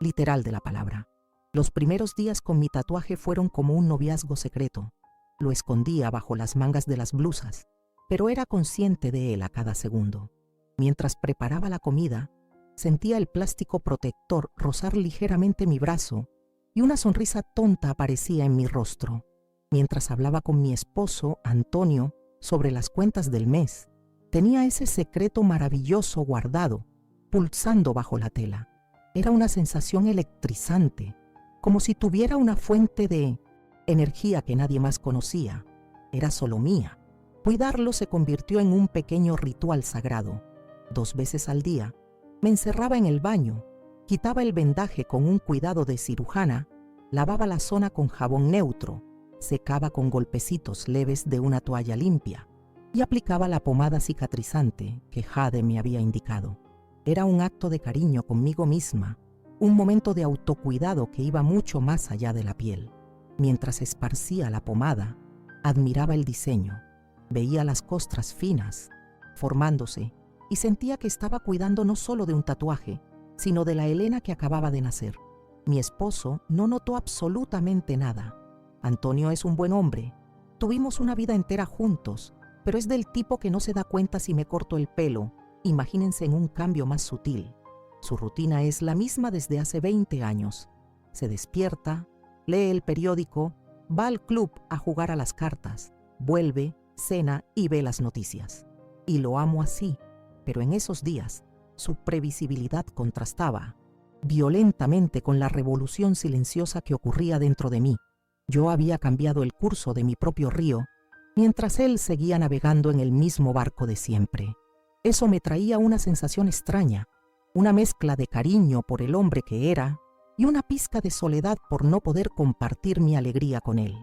literal de la palabra. Los primeros días con mi tatuaje fueron como un noviazgo secreto. Lo escondía bajo las mangas de las blusas, pero era consciente de él a cada segundo. Mientras preparaba la comida, sentía el plástico protector rozar ligeramente mi brazo y una sonrisa tonta aparecía en mi rostro. Mientras hablaba con mi esposo, Antonio, sobre las cuentas del mes, tenía ese secreto maravilloso guardado, pulsando bajo la tela. Era una sensación electrizante, como si tuviera una fuente de energía que nadie más conocía. Era solo mía. Cuidarlo se convirtió en un pequeño ritual sagrado. 2 veces al día, me encerraba en el baño, quitaba el vendaje con un cuidado de cirujana, lavaba la zona con jabón neutro, secaba con golpecitos leves de una toalla limpia y aplicaba la pomada cicatrizante que Jade me había indicado. Era un acto de cariño conmigo misma, un momento de autocuidado que iba mucho más allá de la piel. Mientras esparcía la pomada, admiraba el diseño, veía las costras finas, formándose, y sentía que estaba cuidando no solo de un tatuaje, sino de la Elena que acababa de nacer. Mi esposo no notó absolutamente nada. Antonio es un buen hombre. Tuvimos una vida entera juntos, pero es del tipo que no se da cuenta si me corto el pelo. Imagínense en un cambio más sutil. Su rutina es la misma desde hace 20 años. Se despierta, lee el periódico, va al club a jugar a las cartas, vuelve, cena y ve las noticias. Y lo amo así, pero en esos días su previsibilidad contrastaba violentamente con la revolución silenciosa que ocurría dentro de mí. Yo había cambiado el curso de mi propio río, mientras él seguía navegando en el mismo barco de siempre. Eso me traía una sensación extraña, una mezcla de cariño por el hombre que era y una pizca de soledad por no poder compartir mi alegría con él.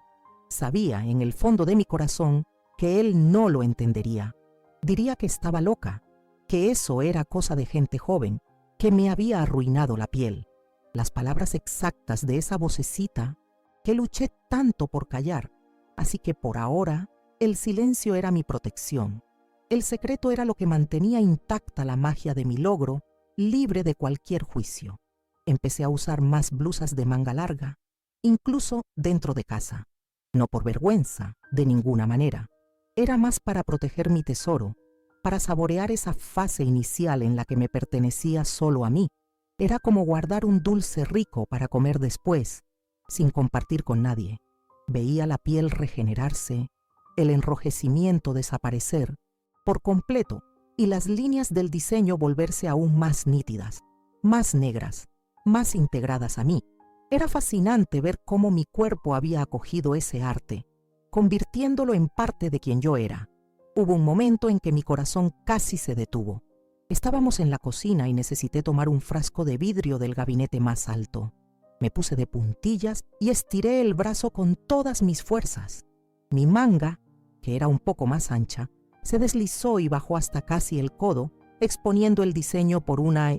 Sabía en el fondo de mi corazón que él no lo entendería. Diría que estaba loca, que eso era cosa de gente joven, que me había arruinado la piel. Las palabras exactas de esa vocecita que luché tanto por callar, así que por ahora el silencio era mi protección. El secreto era lo que mantenía intacta la magia de mi logro, libre de cualquier juicio. Empecé a usar más blusas de manga larga, incluso dentro de casa. No por vergüenza, de ninguna manera. Era más para proteger mi tesoro, para saborear esa fase inicial en la que me pertenecía solo a mí. Era como guardar un dulce rico para comer después, sin compartir con nadie. Veía la piel regenerarse, el enrojecimiento desaparecer por completo y las líneas del diseño volverse aún más nítidas, más negras, más integradas a mí. Era fascinante ver cómo mi cuerpo había acogido ese arte, convirtiéndolo en parte de quien yo era. Hubo un momento en que mi corazón casi se detuvo. Estábamos en la cocina y necesité tomar un frasco de vidrio del gabinete más alto. Me puse de puntillas y estiré el brazo con todas mis fuerzas. Mi manga, que era un poco más ancha, se deslizó y bajó hasta casi el codo, exponiendo el diseño por una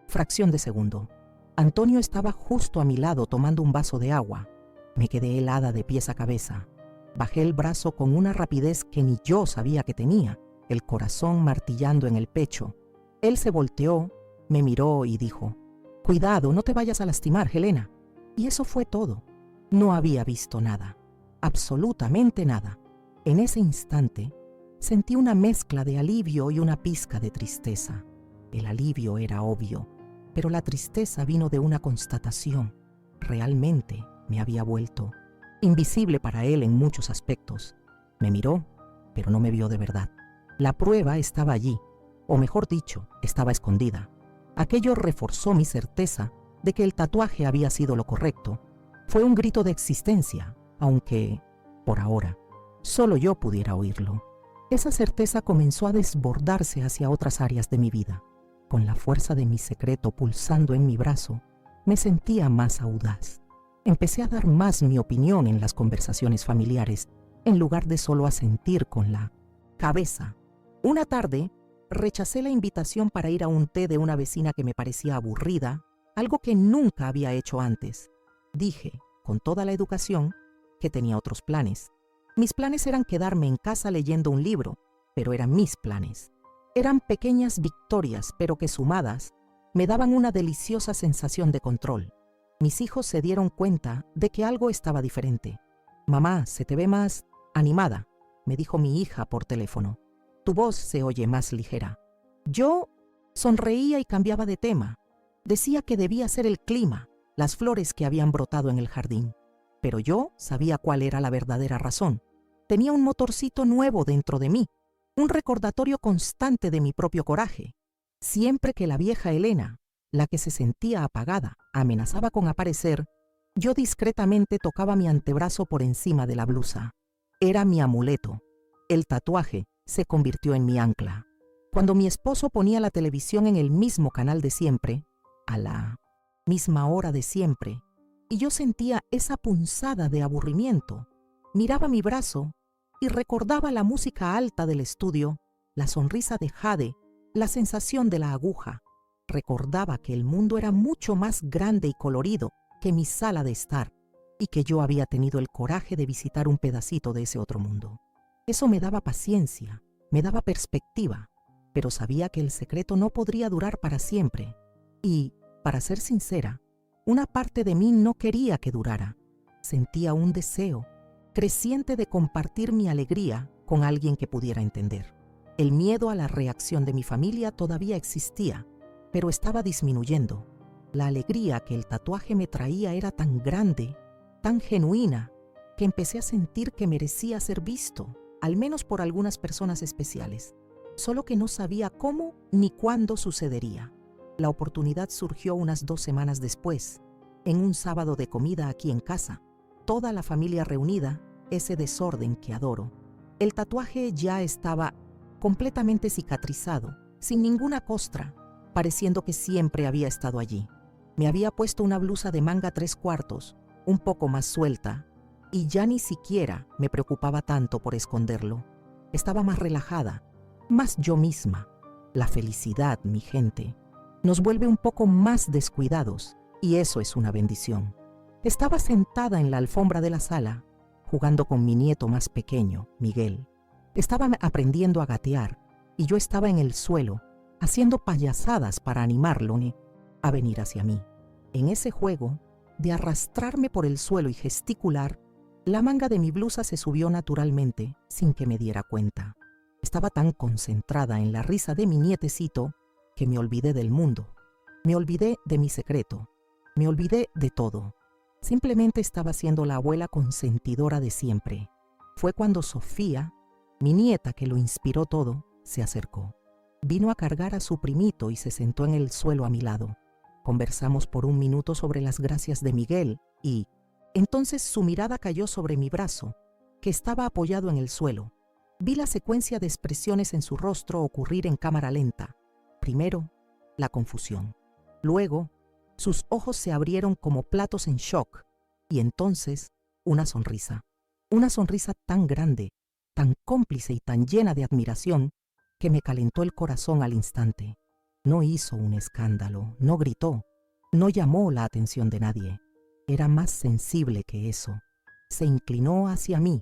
fracción de segundo. Antonio estaba justo a mi lado tomando un vaso de agua. Me quedé helada de pies a cabeza. Bajé el brazo con una rapidez que ni yo sabía que tenía, el corazón martillando en el pecho. Él se volteó, me miró y dijo: «Cuidado, no te vayas a lastimar, Helena». Y eso fue todo. No había visto nada, absolutamente nada. En ese instante, sentí una mezcla de alivio y una pizca de tristeza. El alivio era obvio, pero la tristeza vino de una constatación. Realmente me había vuelto invisible para él en muchos aspectos. Me miró, pero no me vio de verdad. La prueba estaba allí, o mejor dicho, estaba escondida. Aquello reforzó mi certeza de que el tatuaje había sido lo correcto. Fue un grito de existencia, aunque, por ahora, solo yo pudiera oírlo. Esa certeza comenzó a desbordarse hacia otras áreas de mi vida. Con la fuerza de mi secreto pulsando en mi brazo, me sentía más audaz. Empecé a dar más mi opinión en las conversaciones familiares, en lugar de solo asentir con la cabeza. Una tarde, rechacé la invitación para ir a un té de una vecina que me parecía aburrida, algo que nunca había hecho antes. Dije, con toda la educación, que tenía otros planes. Mis planes eran quedarme en casa leyendo un libro, pero eran mis planes. Eran pequeñas victorias, pero que sumadas, me daban una deliciosa sensación de control. Mis hijos se dieron cuenta de que algo estaba diferente. «Mamá, se te ve más animada», me dijo mi hija por teléfono. «Tu voz se oye más ligera». Yo sonreía y cambiaba de tema. Decía que debía ser el clima, las flores que habían brotado en el jardín. Pero yo sabía cuál era la verdadera razón. Tenía un motorcito nuevo dentro de mí, un recordatorio constante de mi propio coraje. Siempre que la vieja Helena, la que se sentía apagada, amenazaba con aparecer, yo discretamente tocaba mi antebrazo por encima de la blusa. Era mi amuleto. El tatuaje se convirtió en mi ancla. Cuando mi esposo ponía la televisión en el mismo canal de siempre, a la misma hora de siempre, y yo sentía esa punzada de aburrimiento, miraba mi brazo y recordaba la música alta del estudio, la sonrisa de Jade, la sensación de la aguja. Recordaba que el mundo era mucho más grande y colorido que mi sala de estar y que yo había tenido el coraje de visitar un pedacito de ese otro mundo. Eso me daba paciencia, me daba perspectiva, pero sabía que el secreto no podría durar para siempre. Y, para ser sincera, una parte de mí no quería que durara. Sentía un deseo creciente de compartir mi alegría con alguien que pudiera entender. El miedo a la reacción de mi familia todavía existía, pero estaba disminuyendo. La alegría que el tatuaje me traía era tan grande, tan genuina, que empecé a sentir que merecía ser visto, al menos por algunas personas especiales, solo que no sabía cómo ni cuándo sucedería. La oportunidad surgió unas 2 semanas después, en un sábado de comida aquí en casa. toda la familia reunida, ese desorden que adoro. El tatuaje ya estaba completamente cicatrizado, sin ninguna costra, pareciendo que siempre había estado allí. Me había puesto una blusa de manga 3/4, un poco más suelta, y ya ni siquiera me preocupaba tanto por esconderlo. Estaba más relajada, más yo misma. La felicidad, mi gente, nos vuelve un poco más descuidados, y eso es una bendición. Estaba sentada en la alfombra de la sala, jugando con mi nieto más pequeño, Miguel. Estaba aprendiendo a gatear, y yo estaba en el suelo, haciendo payasadas para animarlo a venir hacia mí. En ese juego de arrastrarme por el suelo y gesticular, la manga de mi blusa se subió naturalmente, sin que me diera cuenta. Estaba tan concentrada en la risa de mi nietecito que me olvidé del mundo. Me olvidé de mi secreto. Me olvidé de todo. Simplemente estaba siendo la abuela consentidora de siempre. Fue cuando Sofía, mi nieta que lo inspiró todo, se acercó. Vino a cargar a su primito y se sentó en el suelo a mi lado. Conversamos por un minuto sobre las gracias de Miguel y entonces su mirada cayó sobre mi brazo, que estaba apoyado en el suelo. Vi la secuencia de expresiones en su rostro ocurrir en cámara lenta. Primero, la confusión. Luego, sus ojos se abrieron como platos en shock y entonces una sonrisa. Una sonrisa tan grande, tan cómplice y tan llena de admiración que me calentó el corazón al instante. No hizo un escándalo, no gritó, no llamó la atención de nadie. Era más sensible que eso. Se inclinó hacia mí,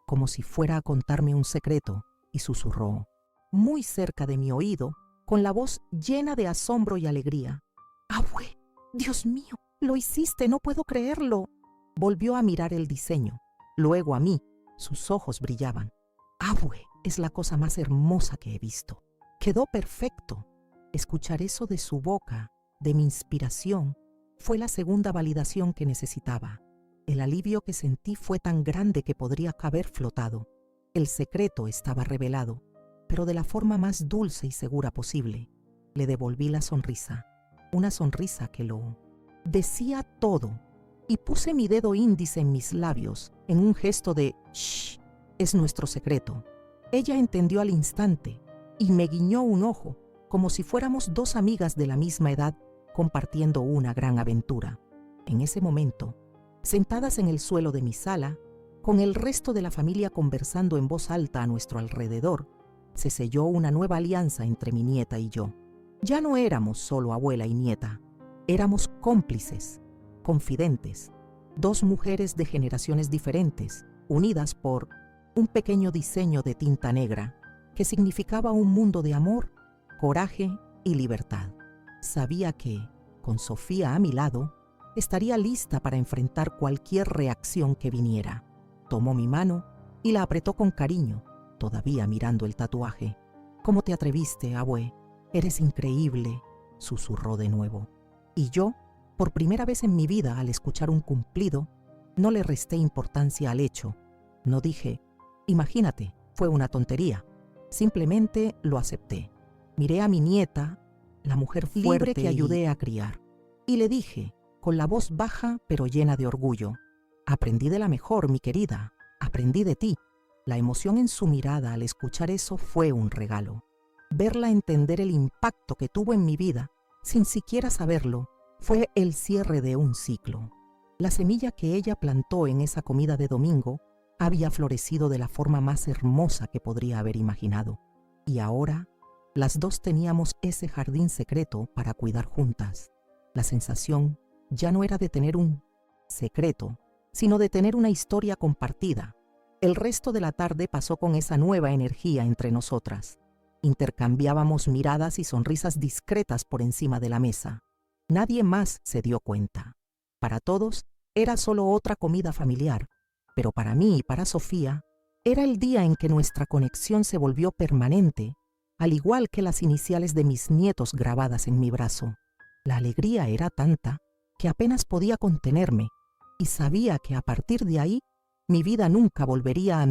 como si fuera a contarme un secreto, y susurró, muy cerca de mi oído, con la voz llena de asombro y alegría. ¡Abue! ¡Dios mío! ¡Lo hiciste! ¡No puedo creerlo! Volvió a mirar el diseño, luego a mí. Sus ojos brillaban. ¡Abue! Es la cosa más hermosa que he visto. Quedó perfecto. Escuchar eso de su boca, de mi inspiración, fue la segunda validación que necesitaba. El alivio que sentí fue tan grande que podría haber flotado. El secreto estaba revelado, pero de la forma más dulce y segura posible. Le devolví la sonrisa, una sonrisa que lo decía todo, y puse mi dedo índice en mis labios en un gesto de «Shh, es nuestro secreto». Ella entendió al instante y me guiñó un ojo, como si fuéramos dos amigas de la misma edad compartiendo una gran aventura. En ese momento, sentadas en el suelo de mi sala, con el resto de la familia conversando en voz alta a nuestro alrededor, se selló una nueva alianza entre mi nieta y yo. Ya no éramos solo abuela y nieta, éramos cómplices, confidentes, dos mujeres de generaciones diferentes, unidas por un pequeño diseño de tinta negra que significaba un mundo de amor, coraje y libertad. Sabía que, con Sofía a mi lado, estaría lista para enfrentar cualquier reacción que viniera. Tomó mi mano y la apretó con cariño, todavía mirando el tatuaje. «¿Cómo te atreviste, abue? Eres increíble», susurró de nuevo. Y yo, por primera vez en mi vida al escuchar un cumplido, no le resté importancia al hecho. No dije, «Imagínate, fue una tontería». Simplemente lo acepté. Miré a mi nieta, la mujer fuerte que ayudé a criar, y le dije, con la voz baja pero llena de orgullo, «Aprendí de la mejor, mi querida, aprendí de ti». La emoción en su mirada al escuchar eso fue un regalo. Verla entender el impacto que tuvo en mi vida, sin siquiera saberlo, fue el cierre de un ciclo. La semilla que ella plantó en esa comida de domingo había florecido de la forma más hermosa que podría haber imaginado. Y ahora, las dos teníamos ese jardín secreto para cuidar juntas. La sensación ya no era de tener un secreto, sino de tener una historia compartida. El resto de la tarde pasó con esa nueva energía entre nosotras. Intercambiábamos miradas y sonrisas discretas por encima de la mesa. Nadie más se dio cuenta. Para todos era solo otra comida familiar, pero para mí y para Sofía era el día en que nuestra conexión se volvió permanente, al igual que las iniciales de mis nietos grabadas en mi brazo. La alegría era tanta que apenas podía contenerme y sabía que a partir de ahí mi vida nunca volvería a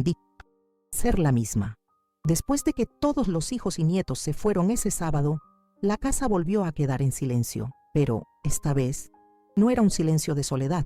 ser la misma. Después de que todos los hijos y nietos se fueron ese sábado, la casa volvió a quedar en silencio, pero esta vez no era un silencio de soledad,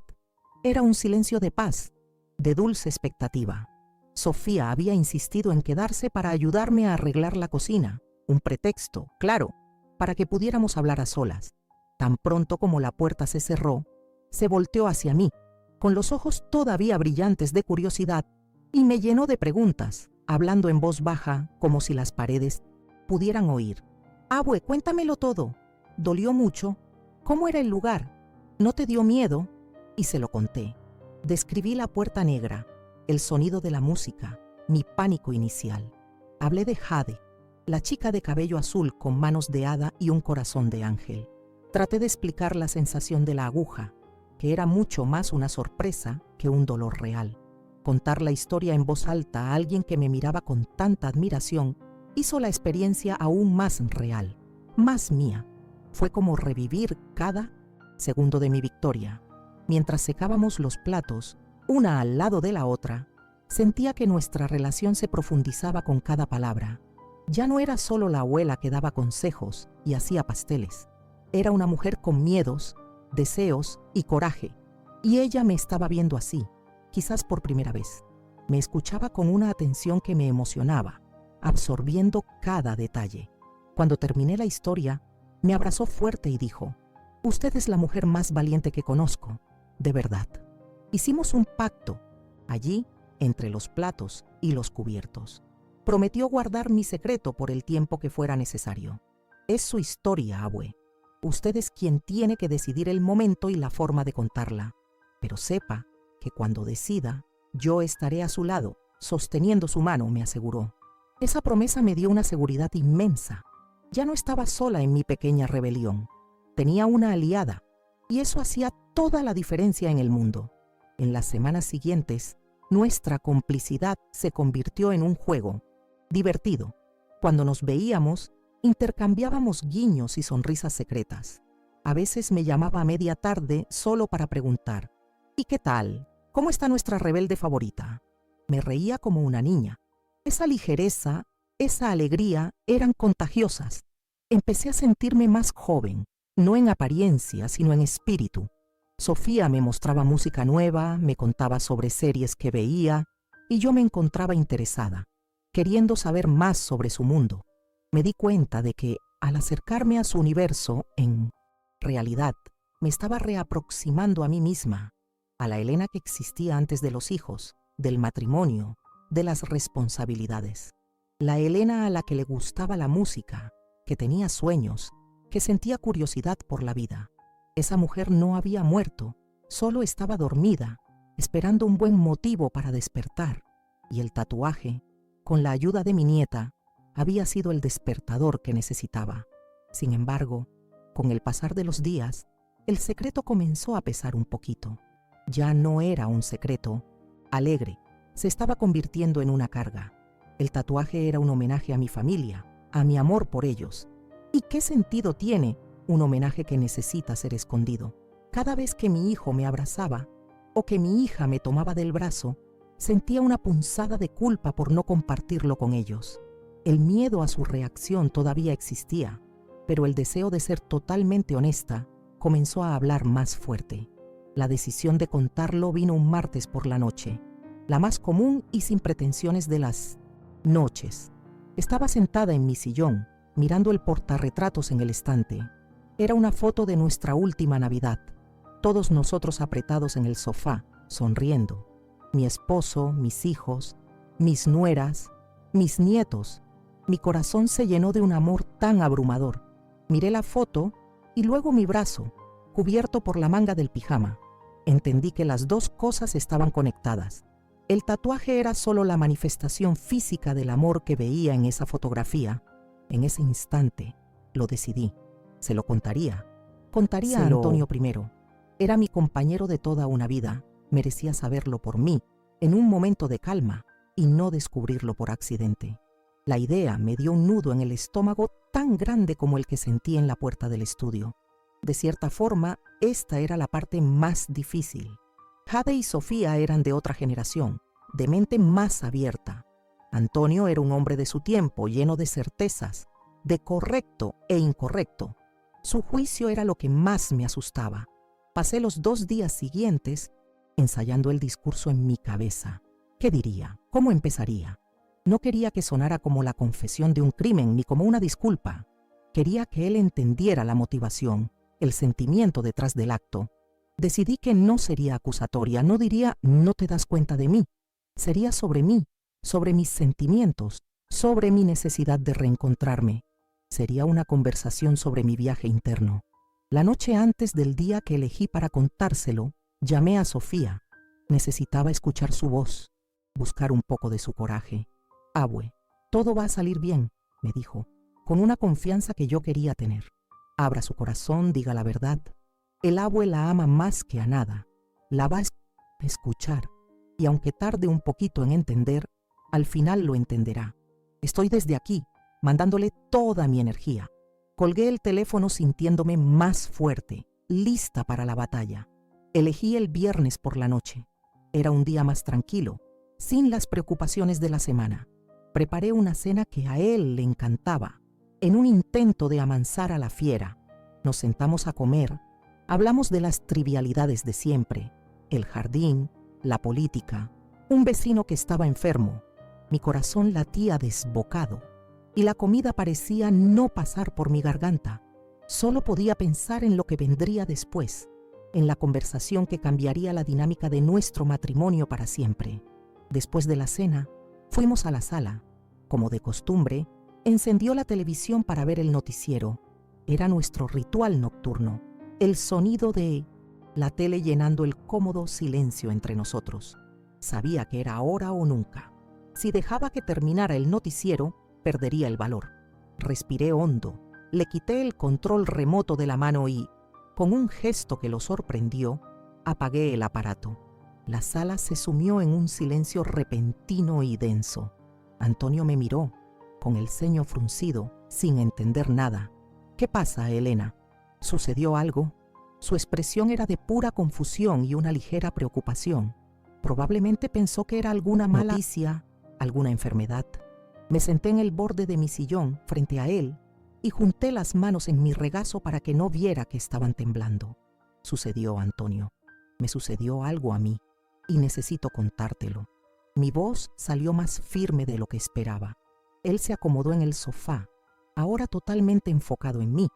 Era un silencio de paz, de dulce expectativa. Sofía había insistido en quedarse para ayudarme a arreglar la cocina, un pretexto, claro, para que pudiéramos hablar a solas. Tan pronto como la puerta se cerró, se volteó hacia mí, con los ojos todavía brillantes de curiosidad, y me llenó de preguntas, hablando en voz baja, como si las paredes pudieran oír. Abue, cuéntamelo todo. ¿Dolió mucho? ¿Cómo era el lugar? ¿No te dio miedo? Y se lo conté. Describí la puerta negra, el sonido de la música, mi pánico inicial. Hablé de Jade, la chica de cabello azul con manos de hada y un corazón de ángel. Traté de explicar la sensación de la aguja, que era mucho más una sorpresa que un dolor real. Contar la historia en voz alta a alguien que me miraba con tanta admiración hizo la experiencia aún más real, más mía. Fue como revivir cada segundo de mi victoria. Mientras secábamos los platos, una al lado de la otra, sentía que nuestra relación se profundizaba con cada palabra. Ya no era solo la abuela que daba consejos y hacía pasteles. Era una mujer con miedos, deseos y coraje, y ella me estaba viendo así, quizás por primera vez. Me escuchaba con una atención que me emocionaba, absorbiendo cada detalle. Cuando terminé la historia, me abrazó fuerte y dijo: «Usted es la mujer más valiente que conozco, de verdad». Hicimos un pacto, allí, entre los platos y los cubiertos. Prometió guardar mi secreto por el tiempo que fuera necesario. Es su historia, abue. Usted es quien tiene que decidir el momento y la forma de contarla. Pero sepa que cuando decida, yo estaré a su lado, sosteniendo su mano, me aseguró. Esa promesa me dio una seguridad inmensa. Ya no estaba sola en mi pequeña rebelión. Tenía una aliada, y eso hacía toda la diferencia en el mundo. En las semanas siguientes, nuestra complicidad se convirtió en un juego divertido. Cuando nos veíamos, intercambiábamos guiños y sonrisas secretas. A veces me llamaba a media tarde solo para preguntar: ¿y qué tal? ¿Cómo está nuestra rebelde favorita? Me reía como una niña. Esa ligereza, esa alegría eran contagiosas. Empecé a sentirme más joven, no en apariencia, sino en espíritu. Sofía me mostraba música nueva, me contaba sobre series que veía, y yo me encontraba interesada, queriendo saber más sobre su mundo. Me di cuenta de que, al acercarme a su universo, en realidad, me estaba reaproximando a mí misma, a la Elena que existía antes de los hijos, del matrimonio, de las responsabilidades. La Elena a la que le gustaba la música, que tenía sueños, que sentía curiosidad por la vida. Esa mujer no había muerto, solo estaba dormida, esperando un buen motivo para despertar. Y el tatuaje, con la ayuda de mi nieta, había sido el despertador que necesitaba. Sin embargo, con el pasar de los días, el secreto comenzó a pesar un poquito. Ya no era un secreto alegre, se estaba convirtiendo en una carga. El tatuaje era un homenaje a mi familia, a mi amor por ellos. ¿Y qué sentido tiene un homenaje que necesita ser escondido? Cada vez que mi hijo me abrazaba o que mi hija me tomaba del brazo, sentía una punzada de culpa por no compartirlo con ellos. El miedo a su reacción todavía existía, pero el deseo de ser totalmente honesta comenzó a hablar más fuerte. La decisión de contarlo vino un martes por la noche, la más común y sin pretensiones de las noches. Estaba sentada en mi sillón, mirando el portarretratos en el estante. Era una foto de nuestra última Navidad, todos nosotros apretados en el sofá, sonriendo. Mi esposo, mis hijos, mis nueras, mis nietos. Mi corazón se llenó de un amor tan abrumador. Miré la foto y luego mi brazo, cubierto por la manga del pijama. Entendí que las dos cosas estaban conectadas. El tatuaje era solo la manifestación física del amor que veía en esa fotografía. En ese instante, lo decidí. Se lo contaría. Contaría a Antonio primero. Era mi compañero de toda una vida. Merecía saberlo por mí, en un momento de calma, y no descubrirlo por accidente. La idea me dio un nudo en el estómago tan grande como el que sentí en la puerta del estudio. De cierta forma, esta era la parte más difícil. Jade y Sofía eran de otra generación, de mente más abierta. Antonio era un hombre de su tiempo, lleno de certezas, de correcto e incorrecto. Su juicio era lo que más me asustaba. Pasé los 2 días siguientes ensayando el discurso en mi cabeza. ¿Qué diría? ¿Cómo empezaría? No quería que sonara como la confesión de un crimen ni como una disculpa. Quería que él entendiera la motivación, el sentimiento detrás del acto. Decidí que no sería acusatoria, no diría «no te das cuenta de mí». Sería sobre mí, sobre mis sentimientos, sobre mi necesidad de reencontrarme. Sería una conversación sobre mi viaje interno. La noche antes del día que elegí para contárselo, llamé a Sofía. Necesitaba escuchar su voz, buscar un poco de su coraje. «Abue, todo va a salir bien», me dijo, con una confianza que yo quería tener. «Abra su corazón, diga la verdad. El abue la ama más que a nada. La va a escuchar, y aunque tarde un poquito en entender, al final lo entenderá. Estoy desde aquí, mandándole toda mi energía». Colgué el teléfono sintiéndome más fuerte, lista para la batalla. Elegí el viernes por la noche. Era un día más tranquilo, sin las preocupaciones de la semana. Preparé una cena que a él le encantaba. En un intento de amansar a la fiera, nos sentamos a comer. Hablamos de las trivialidades de siempre, el jardín, la política, un vecino que estaba enfermo. Mi corazón latía desbocado y la comida parecía no pasar por mi garganta. Solo podía pensar en lo que vendría después, en la conversación que cambiaría la dinámica de nuestro matrimonio para siempre. Después de la cena, fuimos a la sala. Como de costumbre, encendió la televisión para ver el noticiero. Era nuestro ritual nocturno, el sonido de la tele llenando el cómodo silencio entre nosotros. Sabía que era ahora o nunca. Si dejaba que terminara el noticiero, perdería el valor. Respiré hondo, le quité el control remoto de la mano y, con un gesto que lo sorprendió, apagué el aparato. La sala se sumió en un silencio repentino y denso. Antonio me miró, con el ceño fruncido, sin entender nada. «¿Qué pasa, Elena? ¿Sucedió algo?» Su expresión era de pura confusión y una ligera preocupación. Probablemente pensó que era alguna mala noticia, alguna enfermedad. Me senté en el borde de mi sillón, frente a él, y junté las manos en mi regazo para que no viera que estaban temblando. «Sucedió, Antonio. Me sucedió algo a mí, y necesito contártelo». Mi voz salió más firme de lo que esperaba. Él se acomodó en el sofá, ahora totalmente enfocado en mí.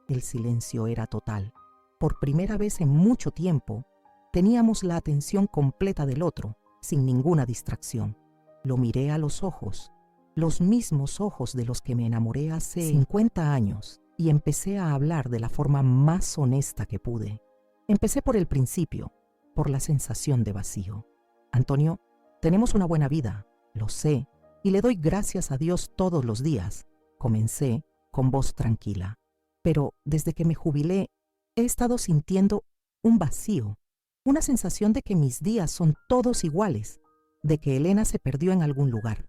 El silencio era total. Por primera vez en mucho tiempo, teníamos la atención completa del otro, sin ninguna distracción. Lo miré a los ojos, los mismos ojos de los que me enamoré hace 50 años, y empecé a hablar de la forma más honesta que pude. Empecé por el principio, por la sensación de vacío. «Antonio, tenemos una buena vida, lo sé, y le doy gracias a Dios todos los días», comencé con voz tranquila. «Pero desde que me jubilé, he estado sintiendo un vacío, una sensación de que mis días son todos iguales, de que Elena se perdió en algún lugar.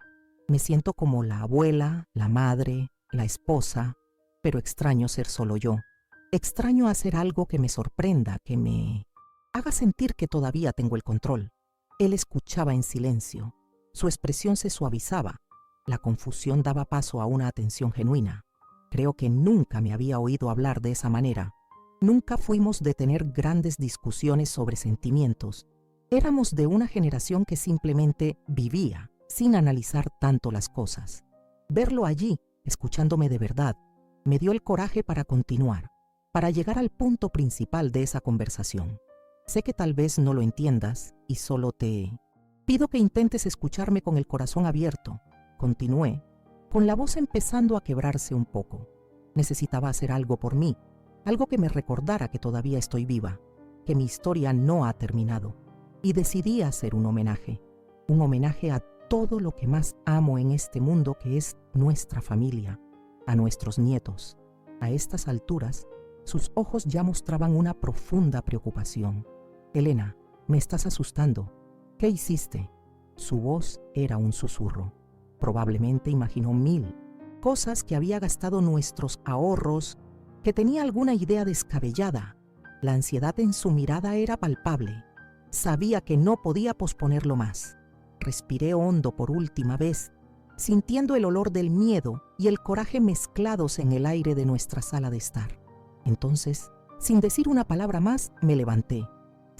Me siento como la abuela, la madre, la esposa, pero extraño ser solo yo. Extraño hacer algo que me sorprenda, que me haga sentir que todavía tengo el control». Él escuchaba en silencio. Su expresión se suavizaba. La confusión daba paso a una atención genuina. Creo que nunca me había oído hablar de esa manera. Nunca fuimos de tener grandes discusiones sobre sentimientos. Éramos de una generación que simplemente vivía, sin analizar tanto las cosas. Verlo allí, escuchándome de verdad, me dio el coraje para continuar, para llegar al punto principal de esa conversación. «Sé que tal vez no lo entiendas y solo te pido que intentes escucharme con el corazón abierto», continué, con la voz empezando a quebrarse un poco. Necesitaba hacer algo por mí, algo que me recordara que todavía estoy viva, que mi historia no ha terminado. Y decidí hacer un homenaje a todo lo que más amo en este mundo, que es nuestra familia, a nuestros nietos. A estas alturas, sus ojos ya mostraban una profunda preocupación. «Elena, me estás asustando. ¿Qué hiciste?» Su voz era un susurro. Probablemente imaginó 1000 cosas, que había gastado nuestros ahorros, que tenía alguna idea descabellada. La ansiedad en su mirada era palpable. Sabía que no podía posponerlo más. Respiré hondo por última vez, sintiendo el olor del miedo y el coraje mezclados en el aire de nuestra sala de estar. Entonces, sin decir una palabra más, me levanté.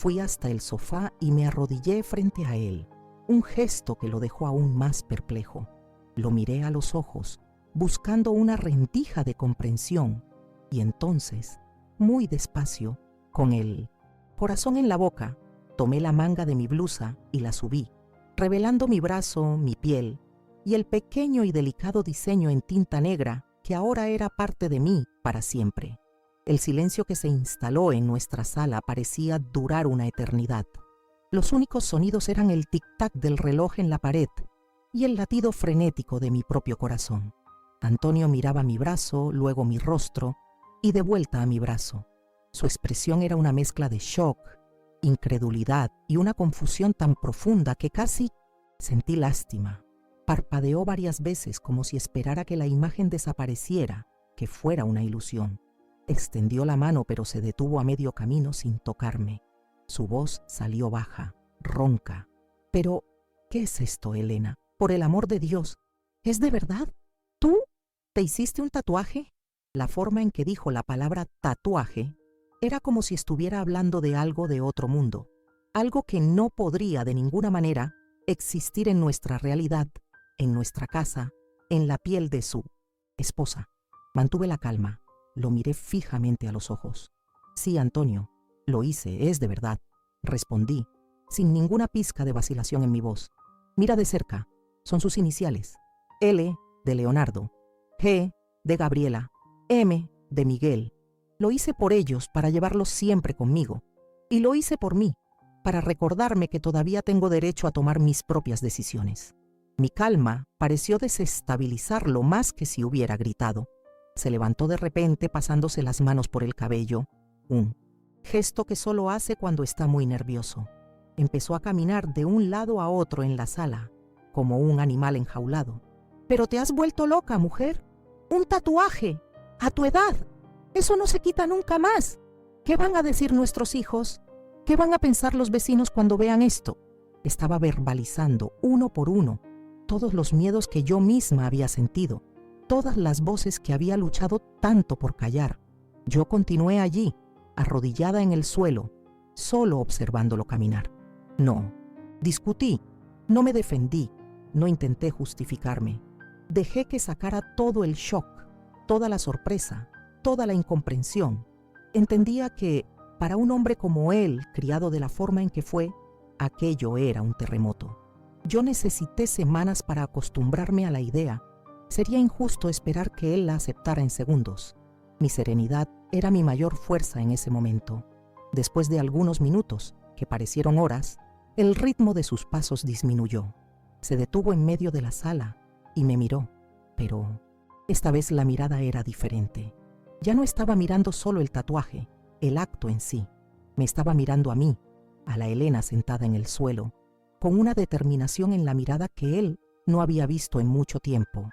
Fui hasta el sofá y me arrodillé frente a él, un gesto que lo dejó aún más perplejo. Lo miré a los ojos, buscando una rendija de comprensión, y entonces, muy despacio, con el corazón en la boca, tomé la manga de mi blusa y la subí, revelando mi brazo, mi piel y el pequeño y delicado diseño en tinta negra que ahora era parte de mí para siempre. El silencio que se instaló en nuestra sala parecía durar una eternidad. Los únicos sonidos eran el tic-tac del reloj en la pared y el latido frenético de mi propio corazón. Antonio miraba mi brazo, luego mi rostro y de vuelta a mi brazo. Su expresión era una mezcla de shock, incredulidad y una confusión tan profunda que casi sentí lástima. Parpadeó varias veces como si esperara que la imagen desapareciera, que fuera una ilusión. Extendió la mano pero se detuvo a medio camino sin tocarme. Su voz salió baja, ronca. «Pero, ¿qué es esto, Elena? Por el amor de Dios, ¿es de verdad? ¿Tú te hiciste un tatuaje?» La forma en que dijo la palabra tatuaje era como si estuviera hablando de algo de otro mundo, algo que no podría de ninguna manera existir en nuestra realidad, en nuestra casa, en la piel de su esposa. Mantuve la calma, lo miré fijamente a los ojos. «Sí, Antonio, lo hice, es de verdad», respondí, sin ninguna pizca de vacilación en mi voz. «Mira de cerca, son sus iniciales. L de Leonardo, G de Gabriela, M de Miguel. Lo hice por ellos para llevarlos siempre conmigo. Y lo hice por mí, para recordarme que todavía tengo derecho a tomar mis propias decisiones». Mi calma pareció desestabilizarlo más que si hubiera gritado. Se levantó de repente pasándose las manos por el cabello, un gesto que solo hace cuando está muy nervioso. Empezó a caminar de un lado a otro en la sala, como un animal enjaulado. «Pero te has vuelto loca, mujer. Un tatuaje, a tu edad. Eso no se quita nunca más. ¿Qué van a decir nuestros hijos? ¿Qué van a pensar los vecinos cuando vean esto?» Estaba verbalizando, uno por uno, todos los miedos que yo misma había sentido, todas las voces que había luchado tanto por callar. Yo continué allí, arrodillada en el suelo, solo observándolo caminar. No discutí, no me defendí, no intenté justificarme. Dejé que sacara todo el shock, toda la sorpresa, toda la incomprensión. Entendía que, para un hombre como él, criado de la forma en que fue, aquello era un terremoto. Yo necesité semanas para acostumbrarme a la idea. Sería injusto esperar que él la aceptara en segundos. Mi serenidad era mi mayor fuerza en ese momento. Después de algunos minutos, que parecieron horas, el ritmo de sus pasos disminuyó. Se detuvo en medio de la sala y me miró, pero esta vez la mirada era diferente. Ya no estaba mirando solo el tatuaje, el acto en sí. Me estaba mirando a mí, a la Elena sentada en el suelo, con una determinación en la mirada que él no había visto en mucho tiempo.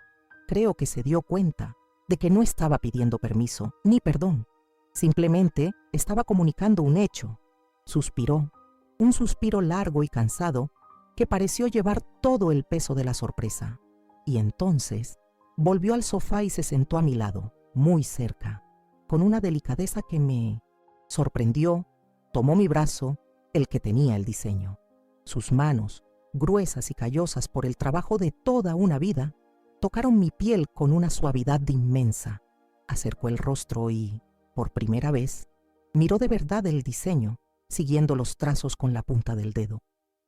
Creo que se dio cuenta de que no estaba pidiendo permiso ni perdón. Simplemente estaba comunicando un hecho. Suspiró, un suspiro largo y cansado que pareció llevar todo el peso de la sorpresa. Y entonces volvió al sofá y se sentó a mi lado, muy cerca, con una delicadeza que me sorprendió. Tomó mi brazo, el que tenía el diseño. Sus manos, gruesas y callosas por el trabajo de toda una vida, tocaron mi piel con una suavidad inmensa. Acercó el rostro y, por primera vez, miró de verdad el diseño, siguiendo los trazos con la punta del dedo.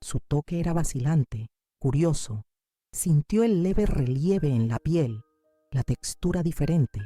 Su toque era vacilante, curioso. Sintió el leve relieve en la piel, la textura diferente.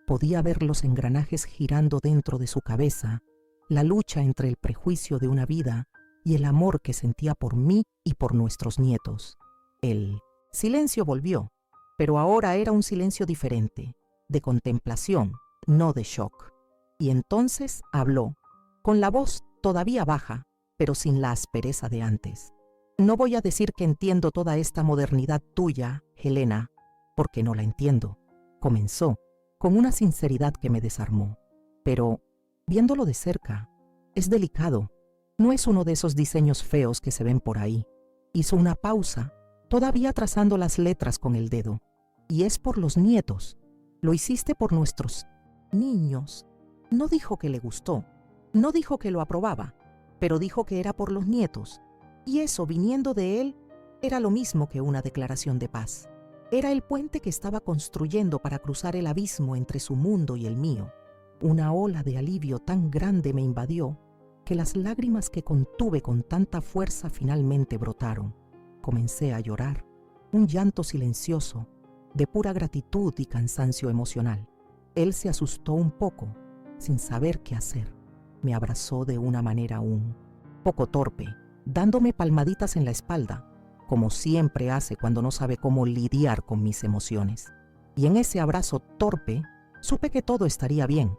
Podía ver los engranajes girando dentro de su cabeza, la lucha entre el prejuicio de una vida y el amor que sentía por mí y por nuestros nietos. El silencio volvió, pero ahora era un silencio diferente, de contemplación, no de shock. Y entonces habló, con la voz todavía baja, pero sin la aspereza de antes. «No voy a decir que entiendo toda esta modernidad tuya, Helena, porque no la entiendo», comenzó, con una sinceridad que me desarmó. «Pero, viéndolo de cerca, es delicado. No es uno de esos diseños feos que se ven por ahí». Hizo una pausa, todavía trazando las letras con el dedo. «Y es por los nietos. Lo hiciste por nuestros niños». No dijo que le gustó, no dijo que lo aprobaba, pero dijo que era por los nietos, y eso, viniendo de él, era lo mismo que una declaración de paz. Era el puente que estaba construyendo para cruzar el abismo entre su mundo y el mío. Una ola de alivio tan grande me invadió que las lágrimas que contuve con tanta fuerza finalmente brotaron. Comencé a llorar, un llanto silencioso, de pura gratitud y cansancio emocional. Él se asustó un poco, sin saber qué hacer. Me abrazó de una manera un poco torpe, dándome palmaditas en la espalda, como siempre hace cuando no sabe cómo lidiar con mis emociones. Y en ese abrazo torpe, supe que todo estaría bien.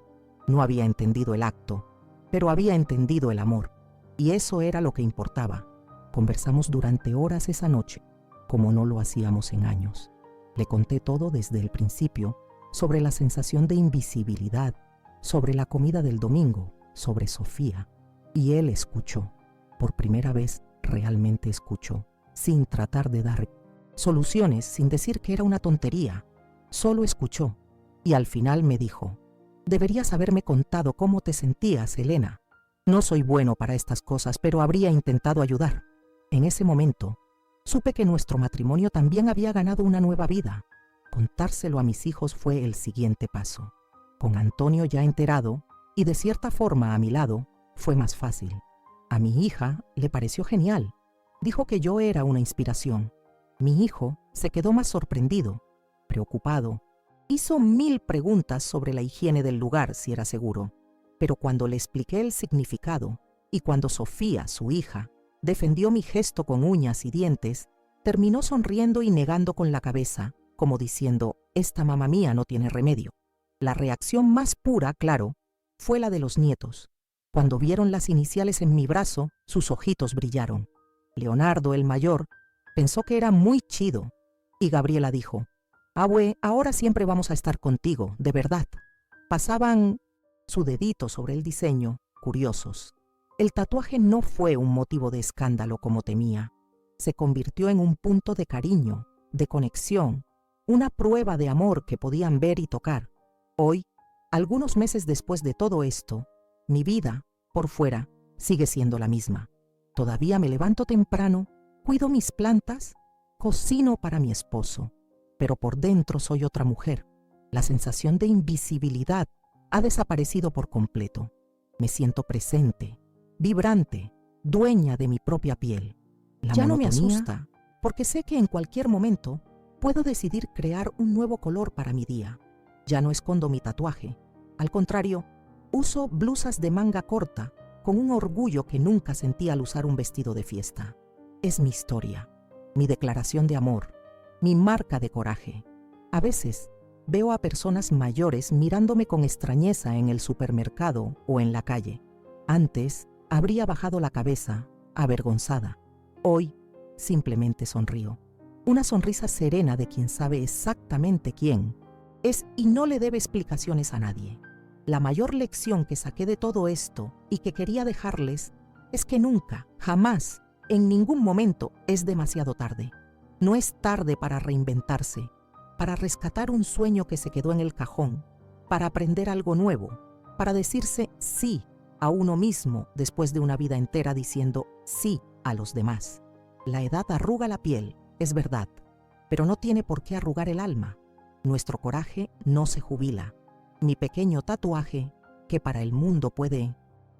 No había entendido el acto, pero había entendido el amor, y eso era lo que importaba. Conversamos durante horas esa noche, como no lo hacíamos en años. Le conté todo desde el principio, sobre la sensación de invisibilidad, sobre la comida del domingo, sobre Sofía, y él escuchó. Por primera vez realmente escuchó, sin tratar de dar soluciones, sin decir que era una tontería. Solo escuchó, y al final me dijo: «Deberías haberme contado cómo te sentías, Elena. No soy bueno para estas cosas, pero habría intentado ayudar». En ese momento, supe que nuestro matrimonio también había ganado una nueva vida. Contárselo a mis hijos fue el siguiente paso. Con Antonio ya enterado, y de cierta forma a mi lado, fue más fácil. A mi hija le pareció genial. Dijo que yo era una inspiración. Mi hijo se quedó más sorprendido, preocupado. Hizo 1000 preguntas sobre la higiene del lugar, si era seguro. Pero cuando le expliqué el significado, y cuando Sofía, su hija, defendió mi gesto con uñas y dientes, terminó sonriendo y negando con la cabeza, como diciendo: «Esta mamá mía no tiene remedio». La reacción más pura, claro, fue la de los nietos. Cuando vieron las iniciales en mi brazo, sus ojitos brillaron. Leonardo, el mayor, pensó que era muy chido, y Gabriela dijo: «Abue, ahora siempre vamos a estar contigo, de verdad». Pasaban su dedito sobre el diseño, curiosos. El tatuaje no fue un motivo de escándalo como temía. Se convirtió en un punto de cariño, de conexión, una prueba de amor que podían ver y tocar. Hoy, algunos meses después de todo esto, mi vida, por fuera, sigue siendo la misma. Todavía me levanto temprano, cuido mis plantas, cocino para mi esposo, pero por dentro soy otra mujer. La sensación de invisibilidad ha desaparecido por completo. Me siento presente, vibrante, dueña de mi propia piel. Ya no me asusta, porque sé que en cualquier momento puedo decidir crear un nuevo color para mi día. Ya no escondo mi tatuaje. Al contrario, uso blusas de manga corta con un orgullo que nunca sentí al usar un vestido de fiesta. Es mi historia, mi declaración de amor, mi marca de coraje. A veces veo a personas mayores mirándome con extrañeza en el supermercado o en la calle. Antes habría bajado la cabeza, avergonzada. Hoy simplemente sonrío. Una sonrisa serena de quien sabe exactamente quién es y no le debe explicaciones a nadie. La mayor lección que saqué de todo esto y que quería dejarles es que nunca, jamás, en ningún momento es demasiado tarde. No es tarde para reinventarse, para rescatar un sueño que se quedó en el cajón, para aprender algo nuevo, para decirse sí a uno mismo después de una vida entera diciendo sí a los demás. La edad arruga la piel, es verdad, pero no tiene por qué arrugar el alma. Nuestro coraje no se jubila. Mi pequeño tatuaje, que para el mundo puede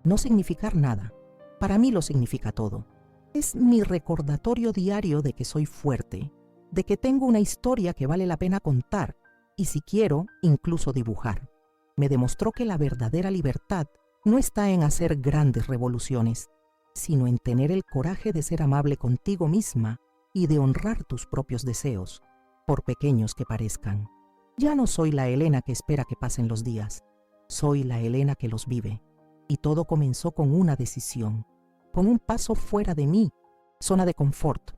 no significar nada, para mí lo significa todo. Es mi recordatorio diario de que soy fuerte, de que tengo una historia que vale la pena contar y, si quiero, incluso dibujar. Me demostró que la verdadera libertad no está en hacer grandes revoluciones, sino en tener el coraje de ser amable contigo misma y de honrar tus propios deseos, por pequeños que parezcan. Ya no soy la Elena que espera que pasen los días, soy la Elena que los vive. Y todo comenzó con una decisión, con un paso fuera de mi zona de confort.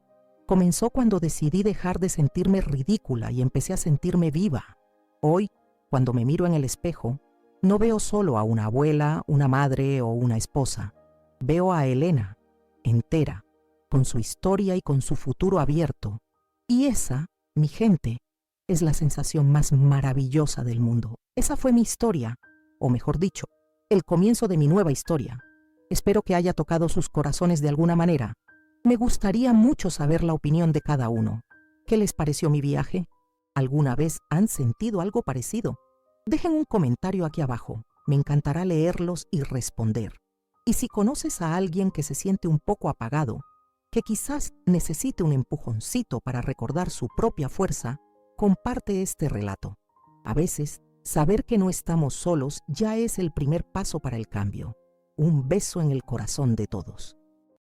Comenzó cuando decidí dejar de sentirme ridícula y empecé a sentirme viva. Hoy, cuando me miro en el espejo, no veo solo a una abuela, una madre o una esposa. Veo a Elena, entera, con su historia y con su futuro abierto. Y esa, mi gente, es la sensación más maravillosa del mundo. Esa fue mi historia, o mejor dicho, el comienzo de mi nueva historia. Espero que haya tocado sus corazones de alguna manera. Me gustaría mucho saber la opinión de cada uno. ¿Qué les pareció mi viaje? ¿Alguna vez han sentido algo parecido? Dejen un comentario aquí abajo. Me encantará leerlos y responder. Y si conoces a alguien que se siente un poco apagado, que quizás necesite un empujoncito para recordar su propia fuerza, comparte este relato. A veces, saber que no estamos solos ya es el primer paso para el cambio. Un beso en el corazón de todos.